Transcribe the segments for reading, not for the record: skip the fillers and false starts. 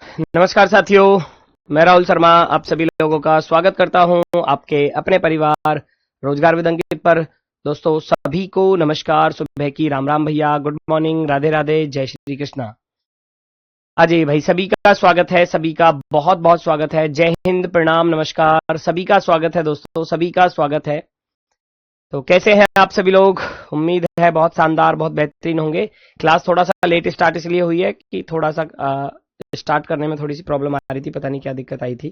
नमस्कार साथियों, मैं राहुल शर्मा आप सभी लोगों का स्वागत करता हूं आपके अपने परिवार रोजगार विद अंकित पर। दोस्तों सभी को नमस्कार, सुबह की राम राम भैया, गुड मॉर्निंग, राधे राधे, जय श्री कृष्णा। अजय भाई सभी का स्वागत है, सभी का बहुत बहुत स्वागत है। जय हिंद, प्रणाम, नमस्कार, सभी का स्वागत है दोस्तों, सभी का स्वागत है। तो कैसे हैं आप सभी लोग? उम्मीद है बहुत शानदार, बहुत बेहतरीन होंगे। क्लास थोड़ा सा लेट स्टार्ट इसलिए हुई है कि थोड़ा सा स्टार्ट करने में थोड़ी सी प्रॉब्लम आ रही थी, पता नहीं क्या दिक्कत आई थी,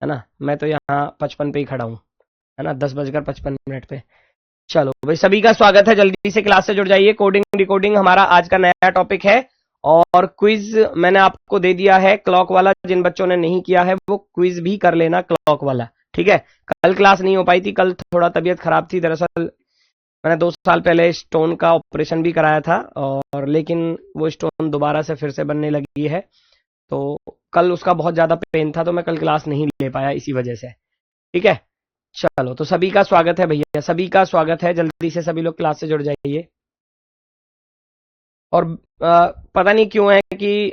है ना। मैं तो यहाँ 55 पे ही खड़ा हूँ, है ना, 10:55 पे। चलो भाई, सभी का स्वागत है, जल्दी से क्लास से जुड़ जाइए। कोडिंग डिकोडिंग हमारा आज का नया टॉपिक है और क्विज मैंने आपको दे दिया है क्लॉक वाला। जिन बच्चों ने नहीं किया है वो क्विज भी कर लेना क्लॉक वाला, ठीक है। कल क्लास नहीं हो पाई थी, कल थोड़ा तबीयत खराब थी। दरअसल मैंने 2 साल पहले स्टोन का ऑपरेशन भी कराया था और लेकिन वो स्टोन दोबारा से फिर से बनने लगी है, तो कल उसका बहुत ज्यादा पेन था, तो मैं कल क्लास नहीं ले पाया इसी वजह से, ठीक है। चलो, तो सभी का स्वागत है भैया, सभी का स्वागत है, जल्दी से सभी लोग क्लास से जुड़ जाइए। और पता नहीं क्यों है कि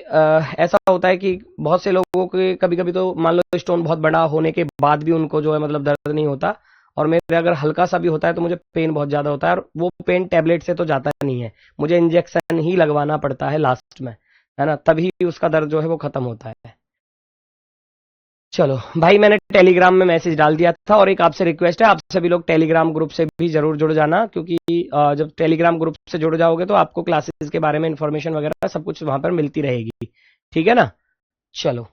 ऐसा होता है कि बहुत से लोगों के कभी कभी तो मान लो स्टोन बहुत बड़ा होने के बाद भी उनको जो है मतलब दर्द नहीं होता, और मेरे अगर हल्का सा भी होता है तो मुझे पेन बहुत ज्यादा होता है, और वो पेन टेबलेट से तो जाता नहीं है, मुझे इंजेक्शन ही लगवाना पड़ता है लास्ट में, है ना, तभी उसका दर्द जो है वो खत्म होता है। चलो भाई, मैंने टेलीग्राम में मैसेज डाल दिया था और एक आपसे रिक्वेस्ट है, आप सभी लोग टेलीग्राम ग्रुप से भी जरूर जुड़ जाना, क्योंकि जब टेलीग्राम ग्रुप से जुड़ जाओगे तो आपको क्लासेस के बारे में इंफॉर्मेशन वगैरह सब कुछ वहां पर मिलती रहेगी, ठीक है ना। चलो,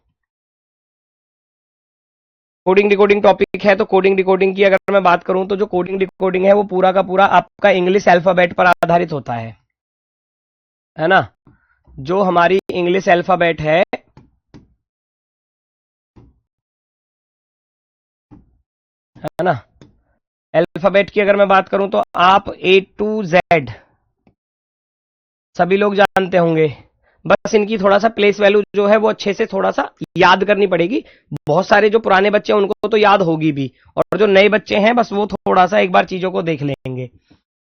कोडिंग डिकोडिंग टॉपिक है, तो कोडिंग डिकोडिंग की अगर मैं बात करूं तो जो कोडिंग डिकोडिंग है वो पूरा का पूरा आपका इंग्लिश अल्फाबेट पर आधारित होता है ना। जो हमारी इंग्लिश अल्फाबेट है ना, अल्फाबेट की अगर मैं बात करूं तो आप A to Z सभी लोग जानते होंगे। बस इनकी थोड़ा सा प्लेस वैल्यू जो है वो अच्छे से थोड़ा सा याद करनी पड़ेगी। बहुत सारे जो पुराने बच्चे हैं उनको तो याद होगी भी, और जो नए बच्चे हैं बस वो थोड़ा सा एक बार चीजों को देख लेंगे।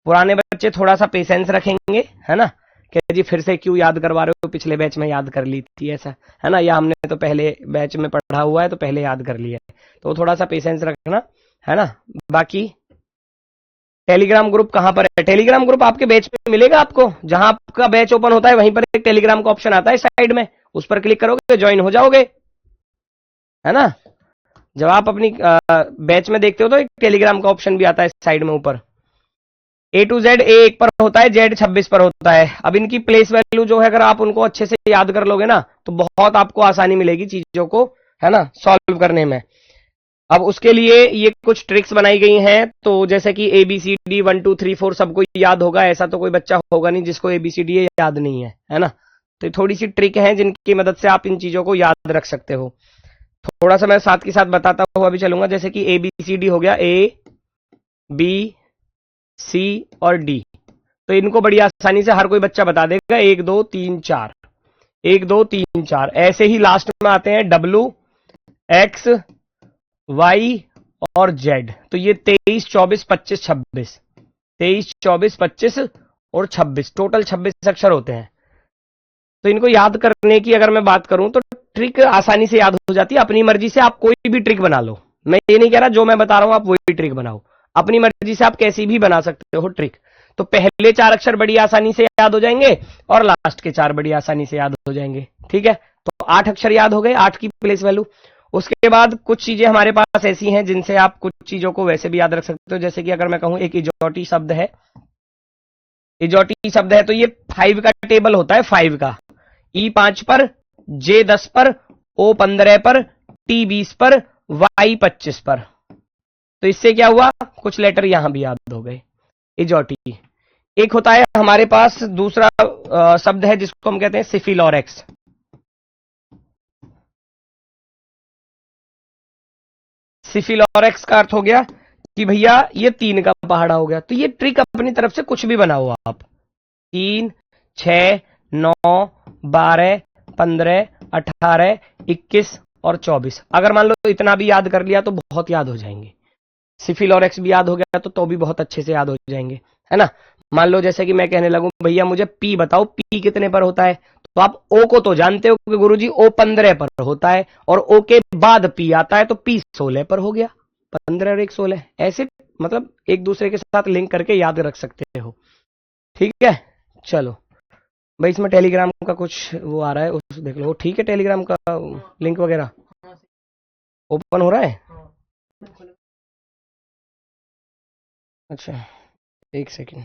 पुराने बच्चे थोड़ा सा पेशेंस रखेंगे, है ना, कि जी फिर से क्यों याद करवा रहे हो, पिछले बैच में याद कर ली थी ऐसा, है ना, या हमने तो पहले बैच में पढ़ा हुआ है तो पहले याद कर लिया है, तो थोड़ा सा पेशेंस रखना, है ना। बाकी टेलीग्राम ग्रुप कहां पर है? टेलीग्राम ग्रुप आपके बैच में मिलेगा आपको, जहां आपका बैच ओपन होता है वहीं पर एक टेलीग्राम का ऑप्शन आता है साइड में, उस पर क्लिक करोगे ज्वाइन हो जाओगे, है ना। जब आप अपनी बैच में देखते हो तो एक टेलीग्राम का ऑप्शन भी आता है साइड में ऊपर। A to Z, A 1 पर होता है, Z 26 पर होता है। अब इनकी प्लेस वैल्यू जो है अगर आप उनको अच्छे से याद कर लोगे ना तो बहुत आपको आसानी मिलेगी चीजों को, है ना, सॉल्व करने में। अब उसके लिए ये कुछ ट्रिक्स बनाई गई हैं, तो जैसे कि ABCD 1 2 3 4 सबको याद होगा, ऐसा तो कोई बच्चा होगा नहीं जिसको ABCD याद नहीं है ना। तो थोड़ी सी ट्रिक है जिनकी मदद से आप इन चीजों को याद रख सकते हो। थोड़ा सा मैं साथ के साथ बताता हुआ अभी चलूंगा, जैसे कि ABCD हो गया, A B C और D, तो इनको बड़ी आसानी से हर कोई बच्चा बता देगा, 1 2 3 4, 1 2 3 4। ऐसे ही लास्ट में आते हैं WX Y और Z, तो ये 23 24 25 26, 23 24 25 और 26, टोटल 26 अक्षर होते हैं। तो इनको याद करने की अगर मैं बात करूं तो ट्रिक आसानी से याद हो जाती है। अपनी मर्जी से आप कोई भी ट्रिक बना लो, मैं ये नहीं कह रहा जो मैं बता रहा हूं आप वही ट्रिक बनाओ, अपनी मर्जी से आप कैसी भी बना सकते हो ट्रिक। तो पहले 4 अक्षर बड़ी आसानी से याद हो जाएंगे और लास्ट के 4 बड़ी आसानी से याद हो जाएंगे, ठीक है। तो 8 अक्षर याद हो गए, 8 की प्लेस वैल्यू। उसके बाद कुछ चीजें हमारे पास ऐसी हैं जिनसे आप कुछ चीजों को वैसे भी याद रख सकते हो, जैसे कि अगर मैं कहूं एक इजोटी शब्द है, इजोटी शब्द है तो ये 5 का टेबल होता है, 5 का। E 5 पर, J 10 पर, O 15 पर, T 20 पर, Y 25 पर। तो इससे क्या हुआ, कुछ लेटर यहां भी याद हो गए, इजोटी। एक होता है हमारे पास दूसरा शब्द है जिसको हम कहते हैं सिफिलोरेक्स। सिफिलोरेक्स का अर्थ हो गया कि भैया ये 3 का पहाड़ा हो गया। तो ये ट्रिक अपनी तरफ से कुछ भी बनाओ आप, 3 6 9 12 15 18 21 और 24, अगर मान लो इतना भी याद कर लिया तो बहुत याद हो जाएंगे। सिफिलोरेक्स भी याद हो गया तो भी बहुत अच्छे से याद हो जाएंगे, है ना। मान लो जैसे कि मैं कहने लगूं भैया मुझे पी बताओ, पी कितने पर होता है, तो आप ओ को तो जानते हो कि गुरुजी ओ 15 पर होता है, और ओ के बाद पी आता है तो पी 16 पर हो गया, 15 और 1 16, ऐसे मतलब एक दूसरे के साथ लिंक करके याद रख सकते हो। ठीक है, चलो भाई इसमें टेलीग्राम का कुछ वो आ रहा है, उस देख लो। ठीक है, टेलीग्राम का लिंक वगैरह ओपन हो रहा है। अच्छा, एक सेकेंड।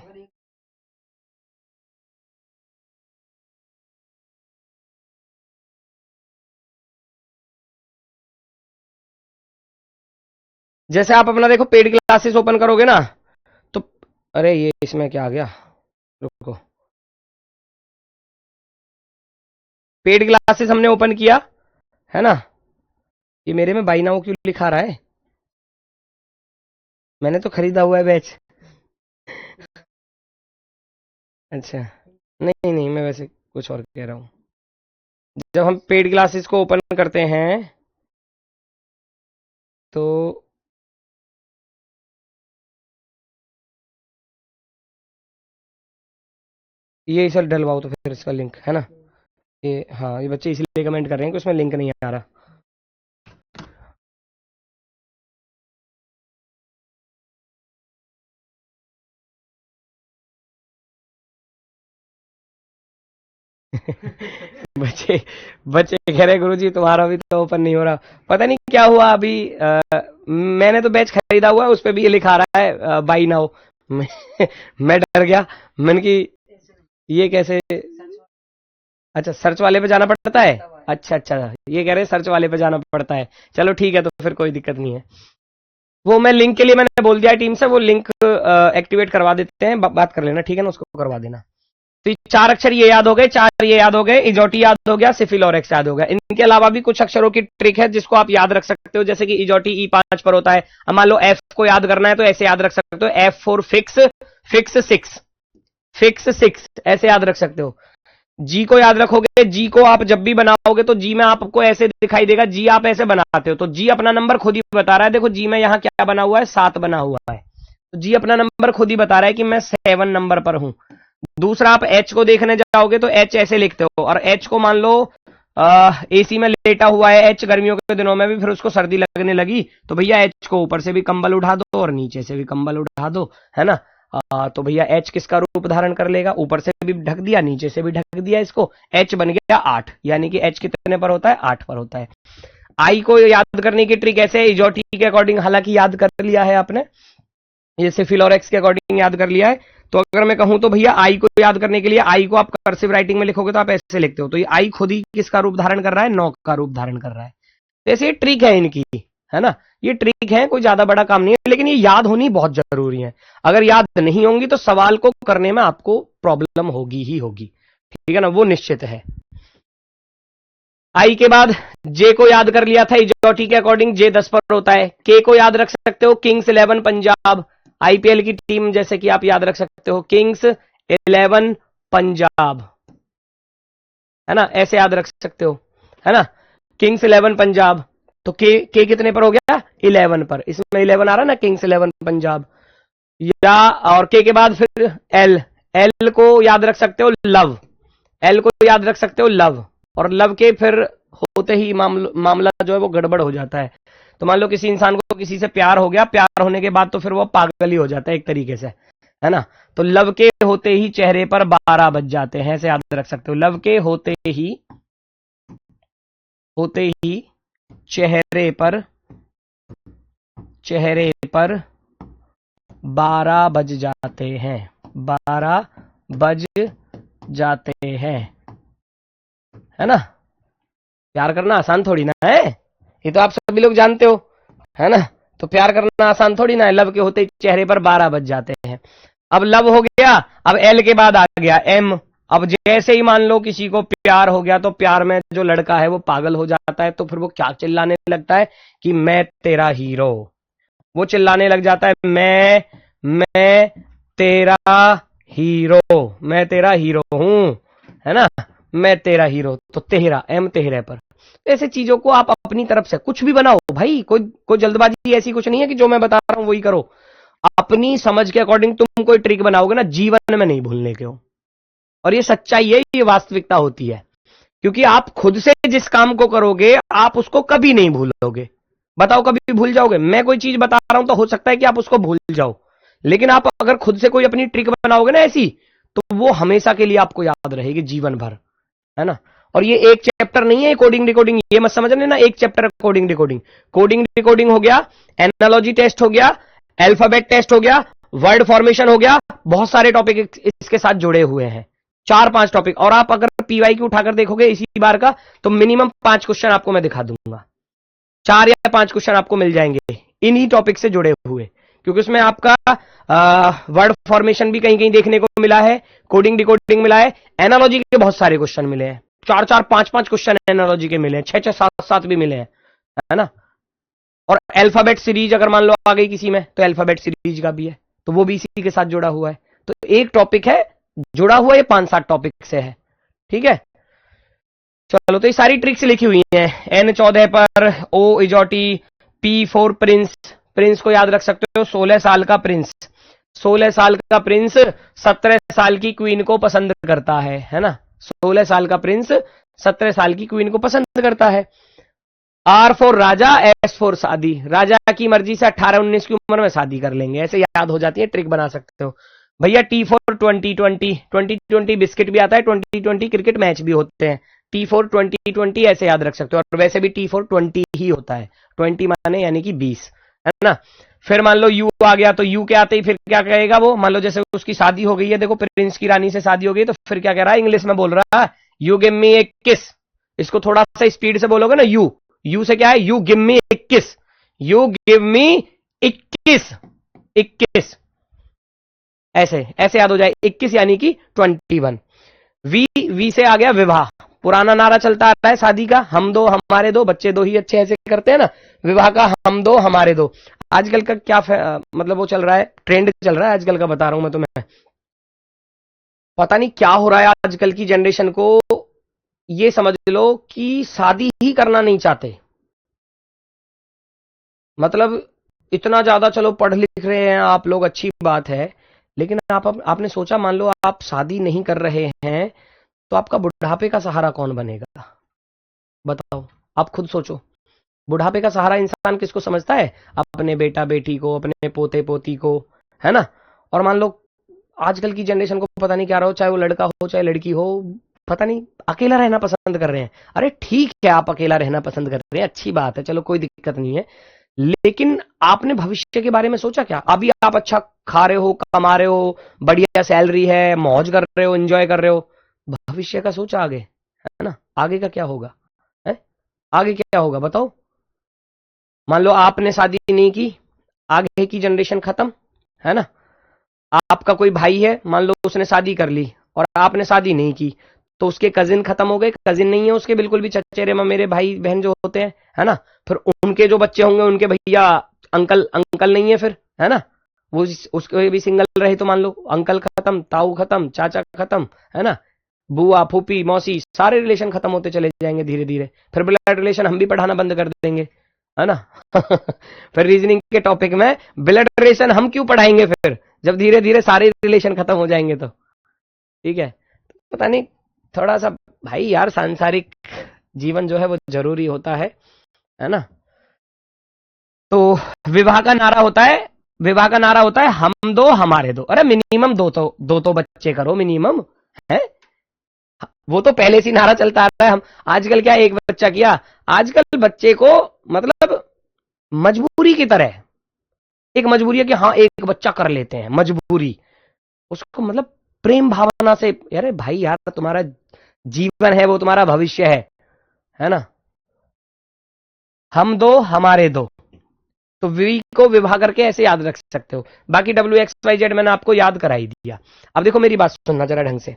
जैसे आप अपना देखो पेड क्लासेस ओपन करोगे ना, तो अरे ये इसमें क्या आ गया, रुको। पेड क्लासेस हमने ओपन किया है ना, ये मेरे में बाई नाउ क्यों लिखा रहा है, मैंने तो खरीदा हुआ है बैच। अच्छा, नहीं नहीं, मैं वैसे कुछ और कह रहा हूँ। जब हम पेड क्लासेस को ओपन करते हैं तो ये सर डलवाओ तो फिर इसका लिंक है ना, ये हाँ, ये बच्चे इसलिए कमेंट कर रहे हैं कि उसमें लिंक नहीं आ रहा। बच्चे बच्चे कह रहे गुरुजी तुम्हारा भी तो ओपन नहीं हो रहा, पता नहीं क्या हुआ अभी। मैंने तो बैच खरीदा हुआ है, उस पर भी ये लिखा रहा है बाई नाउ। मैं डर गया, मैंने कि ये कैसे। अच्छा, सर्च वाले पे जाना पड़ता है। अच्छा अच्छा, ये कह रहे हैं सर्च वाले पे जाना पड़ता है। चलो ठीक है, तो फिर कोई दिक्कत नहीं है। वो मैं लिंक के लिए मैंने बोल दिया टीम से, वो लिंक एक्टिवेट करवा देते हैं, बात कर लेना ठीक है ना, उसको करवा देना। तो ये 4 अक्षर ये याद हो गए, 4 ये याद हो गए, इजोटी याद हो गया, सिफिल और एक्स याद हो गया। इनके अलावा भी कुछ अक्षरों की ट्रिक है जिसको आप याद रख सकते हो, जैसे कि इजोटी ई5 पर होता है। अब मान लो एफ को याद करना है तो ऐसे याद रख सकते हो, F for fix, fix 6, fix 6 ऐसे याद रख सकते हो। जी को याद रखोगे, जी को आप जब भी बनाओगे तो जी में आपको ऐसे दिखाई देगा, जी आप ऐसे बनाते हो तो जी अपना नंबर खुद ही बता रहा है। देखो जी में यहां क्या बना हुआ है, 7 बना हुआ है, तो जी अपना नंबर खुद ही बता रहा है कि मैं 7 नंबर पर हूं। दूसरा, आप एच को देखने जाओगे तो एच ऐसे लिखते हो, और एच को मान लो एसी में लेटा हुआ है एच, गर्मियों के दिनों में भी फिर उसको सर्दी लगने लगी, तो भैया एच को ऊपर से भी कंबल उठा दो और नीचे से भी कंबल उठा दो, है ना। तो भैया एच किसका रूप धारण कर लेगा, ऊपर से भी ढक दिया नीचे से भी ढक दिया इसको, एच बन गया 8, यानी कि एच कितने पर होता है, 8 पर होता है। आई को याद करने की ट्रिक ऐसे है, इजोटी के अकॉर्डिंग हालांकि याद कर लिया है आपने, ये सिफिल और एक्स के अकॉर्डिंग याद कर लिया है। तो अगर मैं कहूं तो भैया आई को याद करने के लिए, आई को आप कर्सिव राइटिंग में लिखोगे तो आप ऐसे लिखते हो, तो ये आई खुद ही किसका रूप धारण कर रहा है, 9 का रूप धारण कर रहा है। ऐसे ट्रिक है इनकी, है ना, ये ट्रिक है, कोई ज्यादा बड़ा काम नहीं है, लेकिन ये याद होनी बहुत जरूरी है। अगर याद नहीं होंगी तो सवाल को करने में आपको प्रॉब्लम होगी ही होगी, ठीक है ना, वो निश्चित है। आई के बाद जे को याद कर लिया था, इजोटी के अकॉर्डिंग जे 10 पर होता है। के को याद रख सकते हो, किंग्स 11 पंजाब, आईपीएल की टीम जैसे कि आप याद रख सकते हो किंग्स 11 पंजाब, है ना, ऐसे याद रख सकते हो, है ना, किंग्स 11 पंजाब। तो के कितने पर हो गया, 11 पर, इसमें 11 आ रहा ना, किंग्स 11 पंजाब। या और के बाद फिर एल, एल को याद रख सकते हो लव, एल को याद रख सकते हो लव, और लव के फिर होते ही मामला जो है वो गड़बड़ हो जाता है। तो मान लो किसी इंसान को किसी से प्यार हो गया, प्यार होने के बाद तो फिर वो पागल ही हो जाता है एक तरीके से, है ना। तो लव के होते ही चेहरे पर 12 बज जाते हैं, ऐसे याद रख सकते हो, लव के होते ही चेहरे पर 12 बज जाते हैं, 12 बज जाते हैं, है ना। प्यार करना आसान थोड़ी ना है, ये तो आप सभी लोग जानते हो, है ना। तो प्यार करना आसान थोड़ी ना है, लव के होते ही चेहरे पर 12 बज जाते हैं। अब लव हो गया, अब एल के बाद आ गया एम। अब जैसे ही मान लो किसी को प्यार हो गया तो प्यार में जो लड़का है वो पागल हो जाता है, तो फिर वो क्या चिल्लाने लगता है कि मैं तेरा हीरो, वो चिल्लाने लग जाता है मैं तेरा हीरो, मैं तेरा हीरो हूं, है ना, मैं तेरा हीरो, तो तेरा एम तेरे पर। ऐसे चीजों को आप अपनी तरफ से कुछ भी बनाओ भाई, कोई जल्दबाजी ऐसी कुछ नहीं है कि जो मैं बता रहा हूं वही करो। अपनी समझ के अकॉर्डिंग तुम कोई ट्रिक बनाओगे ना, जीवन में नहीं भूलने के हो। और ये सच्चाई है, ये वास्तविकता होती है, क्योंकि आप खुद से जिस काम को करोगे आप उसको कभी नहीं भूलोगे। बताओ कभी भूल जाओगे? मैं कोई चीज बता रहा हूं तो हो सकता है कि आप उसको भूल जाओ, लेकिन आप अगर खुद से कोई अपनी ट्रिक बनाओगे ना ऐसी, तो वो हमेशा के लिए आपको याद रहेगी, जीवन भर, है ना। और ये एक चैप्टर नहीं है कोडिंग डिकोडिंग, ये मत समझ लेना एक chapter coding decoding. Coding decoding हो गया, एनालॉजी टेस्ट हो गया, अल्फाबेट टेस्ट हो गया, वर्ड फॉर्मेशन हो गया, बहुत सारे टॉपिक इसके साथ जुड़े हुए हैं, 4-5 टॉपिक। और आप अगर पीवाई की उठाकर देखोगे इसी बार का, तो मिनिमम 5 क्वेश्चन आपको मैं दिखा दूंगा, 4 या 5 क्वेश्चन आपको मिल जाएंगे इन्हीं टॉपिक से जुड़े हुए, क्योंकि उसमें आपका वर्ड फॉर्मेशन भी कहीं कहीं देखने को मिला है, कोडिंग डिकोडिंग मिला है, एनालॉजी के बहुत सारे क्वेश्चन मिले हैं, 4-4 5-5 क्वेश्चन एनालॉजी के मिले हैं, 6-6 7-7 भी मिले हैं, है ना। और अल्फाबेट सीरीज अगर मान लो आ गई किसी में, तो अल्फाबेट सीरीज का भी है, तो वो भी इसी के साथ जुड़ा हुआ है। तो एक टॉपिक है जुड़ा हुआ, ये 5-7 टॉपिक से है, ठीक है। चलो, तो ये सारी ट्रिक्स लिखी हुई हैं N14 पर। ओ इजोटी, P4 प्रिंस, प्रिंस को याद रख सकते हो, 16 साल का प्रिंस, 16 साल का प्रिंस 17 साल की क्वीन को पसंद करता है ना। 16 साल का प्रिंस 17 साल की क्वीन को पसंद करता है। R for Raja, S for शादी, राजा की मर्जी से 18-19 की उम्र में शादी कर लेंगे, ऐसे याद हो जाती है, ट्रिक बना सकते हो भैया। T फॉर 2020 बिस्किट भी आता है, 2020 क्रिकेट मैच भी होते हैं, T4 2020 ऐसे याद रख सकते हो। और वैसे भी T4 20 ही होता है, 20 माने यानी कि 20, है ना। फिर मान लो यू आ गया, तो यू के आते ही फिर क्या कहेगा वो, मान लो जैसे उसकी शादी हो गई है, देखो प्रिंस की रानी से शादी हो गई, तो फिर क्या कह रहा है, इंग्लिश में बोल रहा है, यू गिव मी ए किस। इसको थोड़ा सा स्पीड से बोलोगे ना, यू से क्या है, you give me 21, you give me 21, 21, ऐसे ऐसे याद हो जाए, 21 यानी कि 21। वी से आ गया विवाह, पुराना नारा चलता आ रहा है शादी का, हम दो हमारे दो, बच्चे दो ही अच्छे, ऐसे करते हैं ना। विवाह का हम दो हमारे दो, आजकल का क्या मतलब वो चल रहा है, ट्रेंड चल रहा है आजकल का, बता रहा हूं मैं तुम्हें। पता नहीं क्या हो रहा है आजकल की जनरेशन को, ये समझ लो कि शादी ही करना नहीं चाहते। मतलब इतना ज्यादा, चलो पढ़ लिख रहे हैं आप लोग, अच्छी बात है, लेकिन आपने सोचा, मान लो आप शादी नहीं कर रहे हैं, तो आपका बुढ़ापे का सहारा कौन बनेगा? बताओ, आप खुद सोचो। बुढ़ापे का सहारा इंसान किसको समझता है? अपने बेटा बेटी को, अपने पोते पोती को, है ना। और मान लो आजकल की जनरेशन को पता नहीं क्या रहा हो, चाहे वो लड़का हो चाहे लड़की हो, पता नहीं अकेला रहना पसंद कर रहे हैं। अरे ठीक है, आप अकेला रहना पसंद कर रहे हैं, अच्छी बात है, चलो कोई दिक्कत नहीं है, लेकिन आपने भविष्य के बारे में सोचा क्या? अभी आप अच्छा खा रहे हो, कमा रहे हो, बढ़िया सैलरी है, मौज कर रहे हो, एंजॉय कर रहे हो, भविष्य का सोचा आगे, है ना। आगे का क्या होगा, है? आगे क्या होगा बताओ। मान लो आपने शादी नहीं की, आगे की जनरेशन खत्म, है ना। आपका कोई भाई है, मान लो उसने शादी कर ली और आपने शादी नहीं की, तो उसके कजिन खत्म हो गए, कजिन नहीं है उसके बिल्कुल भी, चचेरे मेरे भाई बहन जो होते हैं, है ना। फिर उनके जो बच्चे होंगे, उनके भैया अंकल अंकल नहीं है फिर, है ना। वो उसके भी सिंगल रहे, तो मान लो अंकल खत्म, ताऊ खत्म, चाचा खत्म, है ना। बुआ फूफी मौसी सारे रिलेशन खत्म होते चले जाएंगे धीरे धीरे, फिर ब्लड रिलेशन हम भी पढ़ाना बंद कर देंगे, है ना। फिर रीजनिंग के टॉपिक में ब्लड रिलेशन हम क्यों पढ़ाएंगे फिर, जब धीरे धीरे सारे रिलेशन खत्म हो जाएंगे तो, ठीक है। पता नहीं, थोड़ा सा भाई यार सांसारिक जीवन जो है वो जरूरी होता है ना। तो विवाह का नारा होता है, विवाह का नारा होता है हम दो हमारे दो। अरे मिनिमम दो तो बच्चे करो मिनिमम, है। वो तो पहले से नारा चलता आ रहा है। हम आजकल क्या एक बच्चा किया, आजकल बच्चे को मतलब मजबूरी की तरह, एक मजबूरी है कि हाँ एक बच्चा कर लेते हैं, मजबूरी, उसको मतलब प्रेम भावना से, अरे भाई यार तुम्हारा जीवन है, वो तुम्हारा भविष्य है ना। हम दो हमारे दो, तो वी को विवाह करके ऐसे याद रख सकते हो। बाकी WXYZ मैंने आपको याद करा ही दिया। अब देखो मेरी बात सुनना जरा ढंग से।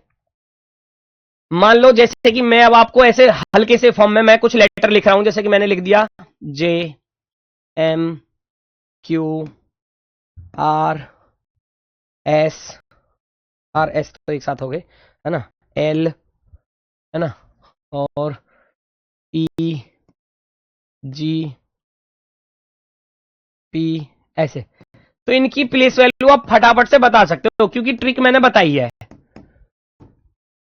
मान लो जैसे कि मैं अब आपको ऐसे हल्के से फॉर्म में मैं कुछ लेटर लिख रहा हूं, जैसे कि मैंने लिख दिया JMQRS, RS तो एक साथ हो गए, है ना, L, है ना, और EGP, ऐसे। तो इनकी प्लेस वैल्यू आप फटाफट से बता सकते हो, क्योंकि ट्रिक मैंने बताई है।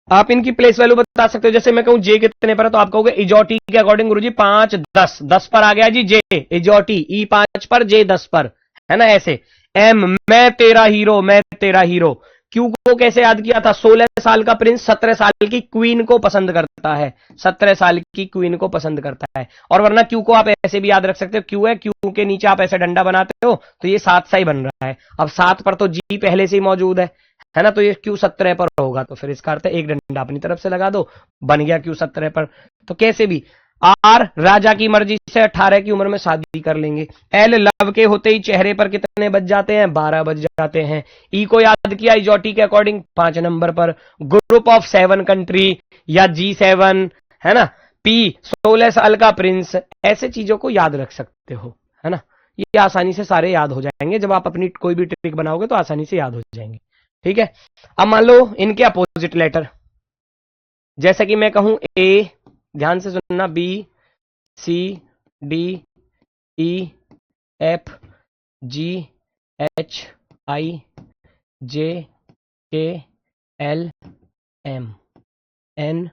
आप इनकी प्लेस वैल्यू बता सकते हो। जैसे मैं कहूं जे कितने पर है, तो आप कहोगे इजोटी के अकॉर्डिंग गुरुजी 5 10 10 पर आ गया जी जे इजोटी, ई 5 पर जे 10 पर, है ना। ऐसे एम मैं तेरा हीरो, मैं तेरा हीरो। क्यू को कैसे याद किया था? 16 साल का प्रिंस 17 साल की क्वीन को पसंद करता है, 17 साल की क्वीन को पसंद करता है। और वरना क्यू को आप ऐसे भी याद रख सकते हो, क्यू है, क्यू के नीचे आप ऐसे डंडा बनाते हो तो ये 7 सा ही बन रहा है। अब 7 पर तो जी पहले से ही मौजूद है ना, तो ये क्यू 17 पर होगा, तो फिर इसका अर्थ है एक डंडा अपनी तरफ से लगा दो, बन गया क्यू 17 पर। तो कैसे भी आर राजा की मर्जी से 18 की उम्र में शादी कर लेंगे। एल लव के होते ही चेहरे पर कितने बज जाते हैं? 12 बज जाते हैं। ई को याद किया इजोटी के अकॉर्डिंग 5 नंबर पर। ग्रुप ऑफ 7 कंट्री या G7, है ना। पी 16 साल का प्रिंस, ऐसे चीजों को याद रख सकते हो, है ना। ये आसानी से सारे याद हो जाएंगे, जब आप अपनी कोई भी ट्रिक बनाओगे तो आसानी से याद हो जाएंगे, ठीक है। अब मान लो इनके अपोजिट लेटर, जैसे कि मैं कहूं ए, ध्यान से सुनना, B C D E F G H I J K L M N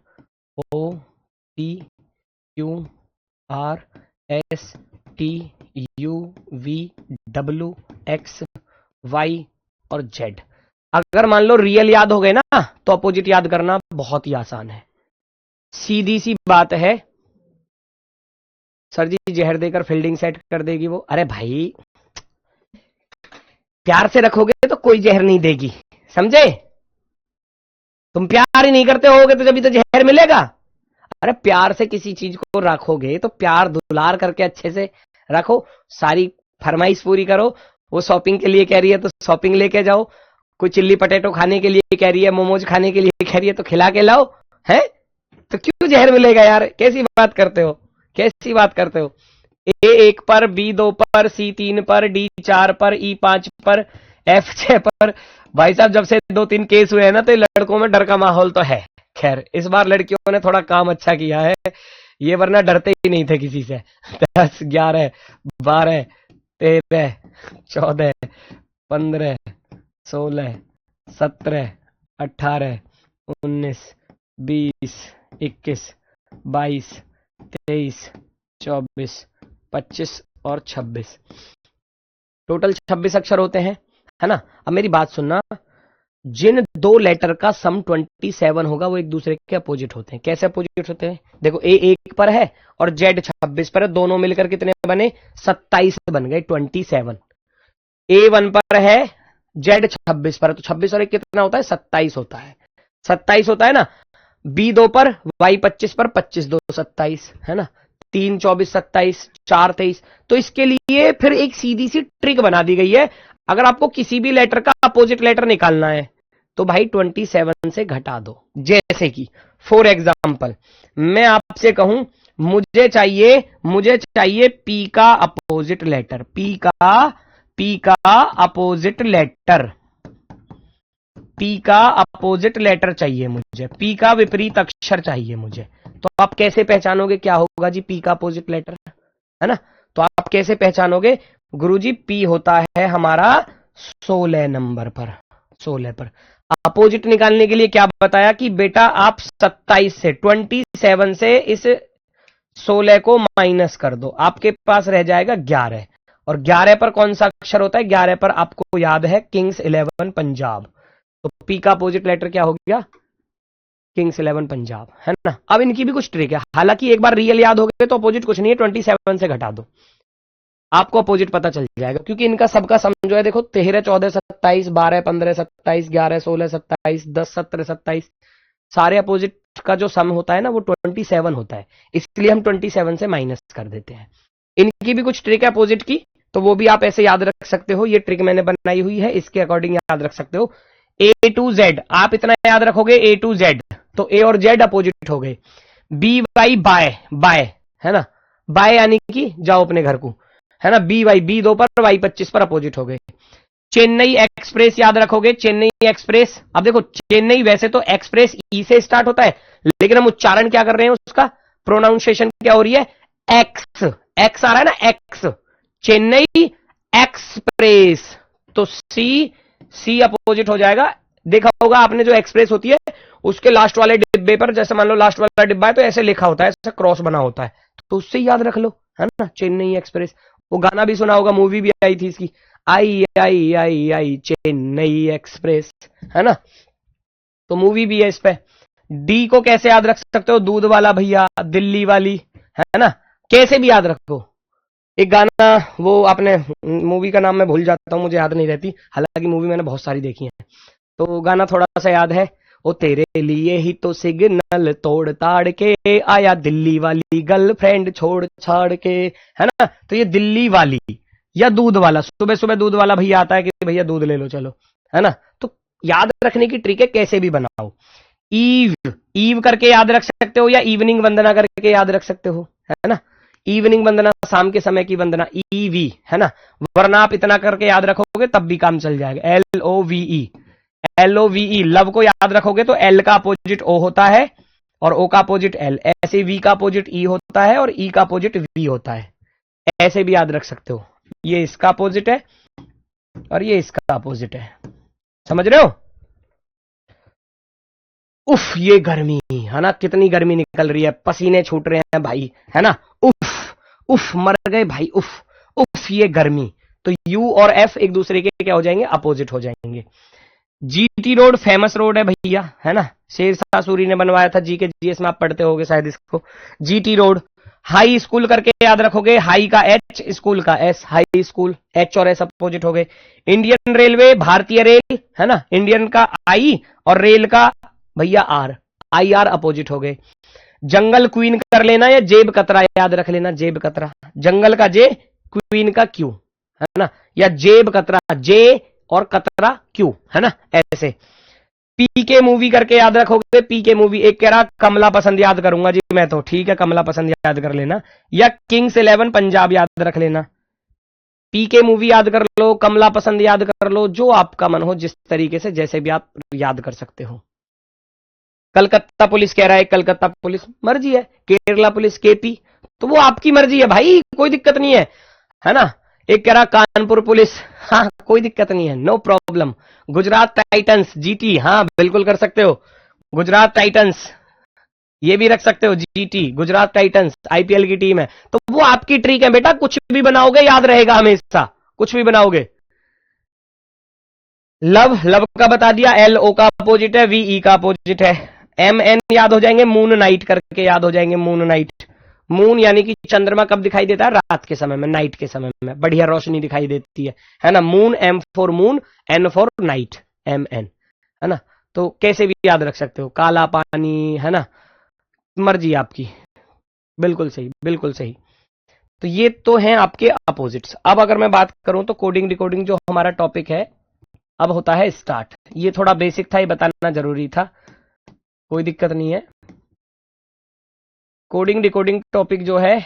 O P Q R S T U V W X Y और जेड। अगर मान लो रियल याद हो गए ना, तो अपोजिट याद करना बहुत ही आसान है, सीधी सी बात है। सर जी जहर देकर फील्डिंग सेट कर देगी वो। अरे भाई प्यार से रखोगे तो कोई जहर नहीं देगी, समझे। तुम प्यार ही नहीं करते होगे तो जब तो जहर मिलेगा। अरे प्यार से किसी चीज को रखोगे तो प्यार दुलार करके अच्छे से रखो, सारी फरमाइश पूरी करो। वो शॉपिंग के लिए कह रही है तो शॉपिंग लेके जाओ, कोई चिल्ली पटेटो खाने के लिए कह रही है, मोमोज खाने के लिए कह रही है, तो खिला के लाओ, है। तो क्यों जहर मिलेगा यार? कैसी बात करते हो, कैसी बात करते हो। ए 1 पर, बी 2 पर, सी 3 पर, डी 4 पर, ई 5 पर, एफ 6 पर। भाई साहब जब से 2-3 केस हुए हैं ना, तो लड़कों में डर का माहौल तो है। खैर इस बार लड़कियों ने थोड़ा काम अच्छा किया है, ये वरना डरते ही नहीं थे किसी से। 10 11 12 13 14 15 16 17 18 19 20 21 22 23 24 25 और 26, टोटल 26 अक्षर होते हैं, है ना। अब मेरी बात सुनना, जिन दो लेटर का सम 27 होगा वो एक दूसरे के अपोजिट होते हैं। कैसे अपोजिट होते हैं? देखो ए 1 पर है और जेड 26 पर है, दोनों मिलकर कितने बने? 27 बन गए, 27। ए 1 पर है, जेड 26 पर है, तो 26 और 1 कितना होता है? 27 होता है, 27 होता है ना। बी 2 पर, वाई 25 पर, 25 2 27, है ना। 3 24 27, 4 23। तो इसके लिए फिर एक सीधी सी ट्रिक बना दी गई है। अगर आपको किसी भी लेटर का अपोजिट लेटर निकालना है तो भाई 27 से घटा दो। जैसे कि फॉर एग्जाम्पल मैं आपसे कहूं मुझे चाहिए पी का अपोजिट लेटर, पी का अपोजिट लेटर, पी का अपोजिट लेटर चाहिए मुझे, पी का विपरीत अक्षर चाहिए मुझे। तो आप कैसे पहचानोगे क्या होगा जी पी का अपोजिट लेटर, है ना। तो आप कैसे पहचानोगे? गुरुजी पी होता है हमारा 16 नंबर पर, 16 पर। अपोजिट निकालने के लिए क्या बताया कि बेटा आप 27 से 27 से इस 16 को माइनस कर दो, आपके पास रह जाएगा 11। और 11 पर कौन सा अक्षर होता है? 11 पर आपको याद है किंग्स 11 पंजाब। तो पी का अपोजिट लेटर क्या हो गया? किंग्स 11 पंजाब, है ना। अब इनकी भी कुछ ट्रिक है, हालांकि एक बार रियल याद हो गए तो अपोजिट कुछ नहीं है, 27 से घटा दो, आपको अपोजिट पता चल जाएगा। क्योंकि इनका सबका सम जो है देखो 13 14 27 12 15 27 11 16 27 10 17 27, सारे अपोजिट का जो सम होता है ना वो 27 होता है, इसलिए हम 27 से माइनस कर देते हैं। इनकी भी कुछ ट्रिक है अपोजिट की, तो वो भी आप ऐसे याद रख सकते हो। ये ट्रिक मैंने बनाई हुई है, इसके अकॉर्डिंग याद रख सकते हो। ए टू जेड, आप इतना याद रखोगे ए टू जेड, तो ए और जेड अपोजिट हो गए। बी वाई बाय, बाय, है ना, बाय यानी कि जाओ अपने घर को, है ना। बी वाई, बी 2 पर, वाई 25 पर अपोजिट हो गए। चेन्नई एक्सप्रेस याद रखोगे, चेन्नई एक्सप्रेस। अब देखो चेन्नई वैसे तो एक्सप्रेस ई से स्टार्ट होता है, लेकिन हम उच्चारण क्या कर रहे हैं उसका? प्रोनाउंसिएशन क्या हो रही है? एक्स, एक्स आ रहा है ना, एक्स। चेन्नई एक्सप्रेस, तो सी अपोजिट हो जाएगा। देखा होगा आपने, जो एक्सप्रेस होती है उसके लास्ट वाले डिब्बे पर, जैसे मान लो लास्ट वाला डिब्बा है तो ऐसे लिखा होता है, ऐसा क्रॉस बना होता है, तो उससे याद रख लो, है ना, चेन्नई एक्सप्रेस। वो गाना भी सुना होगा, मूवी भी आई थी इसकी, आई आई आई आई चेन्नई एक्सप्रेस, है ना, तो मूवी भी है इस पे। डी को कैसे याद रख सकते हो? दूध वाला भैया, दिल्ली वाली, है ना, कैसे भी याद रखो। एक गाना, वो आपने, मूवी का नाम मैं भूल जाता हूं, मुझे याद नहीं रहती, हालांकि मूवी मैंने बहुत सारी देखी है, तो गाना थोड़ा सा याद है, ओ तेरे लिए ही तो सिग्नल तोड़ ताड़ के आया दिल्ली वाली गर्लफ्रेंड छोड़ छाड़ के, है ना। तो ये दिल्ली वाली या दूध वाला, सुबह सुबह दूध वाला भैया आता है कि भैया दूध ले लो चलो, है ना। तो याद रखने की ट्रिक है, कैसे भी बनाओ। ईव, ईव करके याद रख सकते हो, या इवनिंग वंदना करके याद रख सकते हो, है ना। इवनिंग वंदना, शाम के समय की वंदना, ईवी, है ना। वरना आप इतना करके याद रखोगे तब भी काम चल जाएगा। LOVE, LOVE, लव को याद रखोगे तो L का अपोजिट O होता है और O का अपोजिट L, ऐसे V का अपोजिट E होता है और E का अपोजिट V होता है, ऐसे भी याद रख सकते हो। ये इसका अपोजिट है और ये इसका अपोजिट है, समझ रहे हो। उफ, ये गर्मी, है ना, कितनी गर्मी निकल रही है, पसीने छूट रहे हैं भाई, है ना। उफ उफ, मर गए भाई, उफ उफ, ये गर्मी। तो U और F एक दूसरे के क्या हो जाएंगे? अपोजिट हो जाएंगे। GT रोड फेमस रोड है भैया, है ना, शेरशाह सूरी ने बनवाया था, जीके जीएस में आप पढ़ते होगे शायद इसको। GT road. हाई स्कूल करके याद रखोगे, हाई का H, स्कूल का S, हाई स्कूल, H और S अपोजिट हो गए। इंडियन रेलवे, भारतीय रेल, है ना, इंडियन का I और रेल का भैया R, IR अपोजिट हो गए। जंगल क्वीन कर लेना, या जेब कतरा याद रख लेना, जेब कतरा, जंगल का J, क्वीन का Q, है ना, या जेब कतरा, J और कतरा Q, है ना, ऐसे। PK मूवी करके याद रखोगे, PK मूवी। एक कह रहा कमला पसंद याद करूंगा जी मैं, तो ठीक है, कमला पसंद याद कर लेना, या किंग्स 11 पंजाब याद रख लेना। PK मूवी याद कर लो, कमला पसंद याद कर लो, जो आपका मन हो, जिस तरीके से जैसे भी आप याद कर सकते हो। कलकत्ता पुलिस कह रहा है, कलकत्ता पुलिस मर्जी है। केरला पुलिस KP, तो वो आपकी मर्जी है भाई, कोई दिक्कत नहीं है ना। एक कह रहा कानपुर पुलिस, हाँ कोई दिक्कत नहीं है, no problem. Gujarat Titans GT, हाँ बिल्कुल कर सकते हो, गुजरात टाइटंस, ये भी रख सकते हो GT, गुजरात टाइटंस IPL की टीम है। तो वो आपकी ट्रिक है बेटा, कुछ भी बनाओगे याद रहेगा हमेशा, कुछ भी बनाओगे। लव, लव का बता दिया, LO का अपोजिट है, VE का अपोजिट है। MN याद हो जाएंगे, मून नाइट करके याद हो जाएंगे, मून नाइट। मून यानी कि चंद्रमा कब दिखाई देता है? रात के समय में, नाइट के समय में, बढ़िया रोशनी दिखाई देती है ना। Moon, M for moon, N for night, MN, है ना। तो कैसे भी याद रख सकते हो। काला पानी, है ना, मर्जी आपकी, बिल्कुल सही, बिल्कुल सही। तो ये तो हैं आपके अपोजिट्स। अब अगर मैं बात करूं तो कोडिंग डिकोडिंग जो हमारा टॉपिक है, अब होता है स्टार्ट। ये थोड़ा बेसिक था, ये बताना जरूरी था, कोई दिक्कत नहीं है। कोडिंग डिकोडिंग टॉपिक जो है,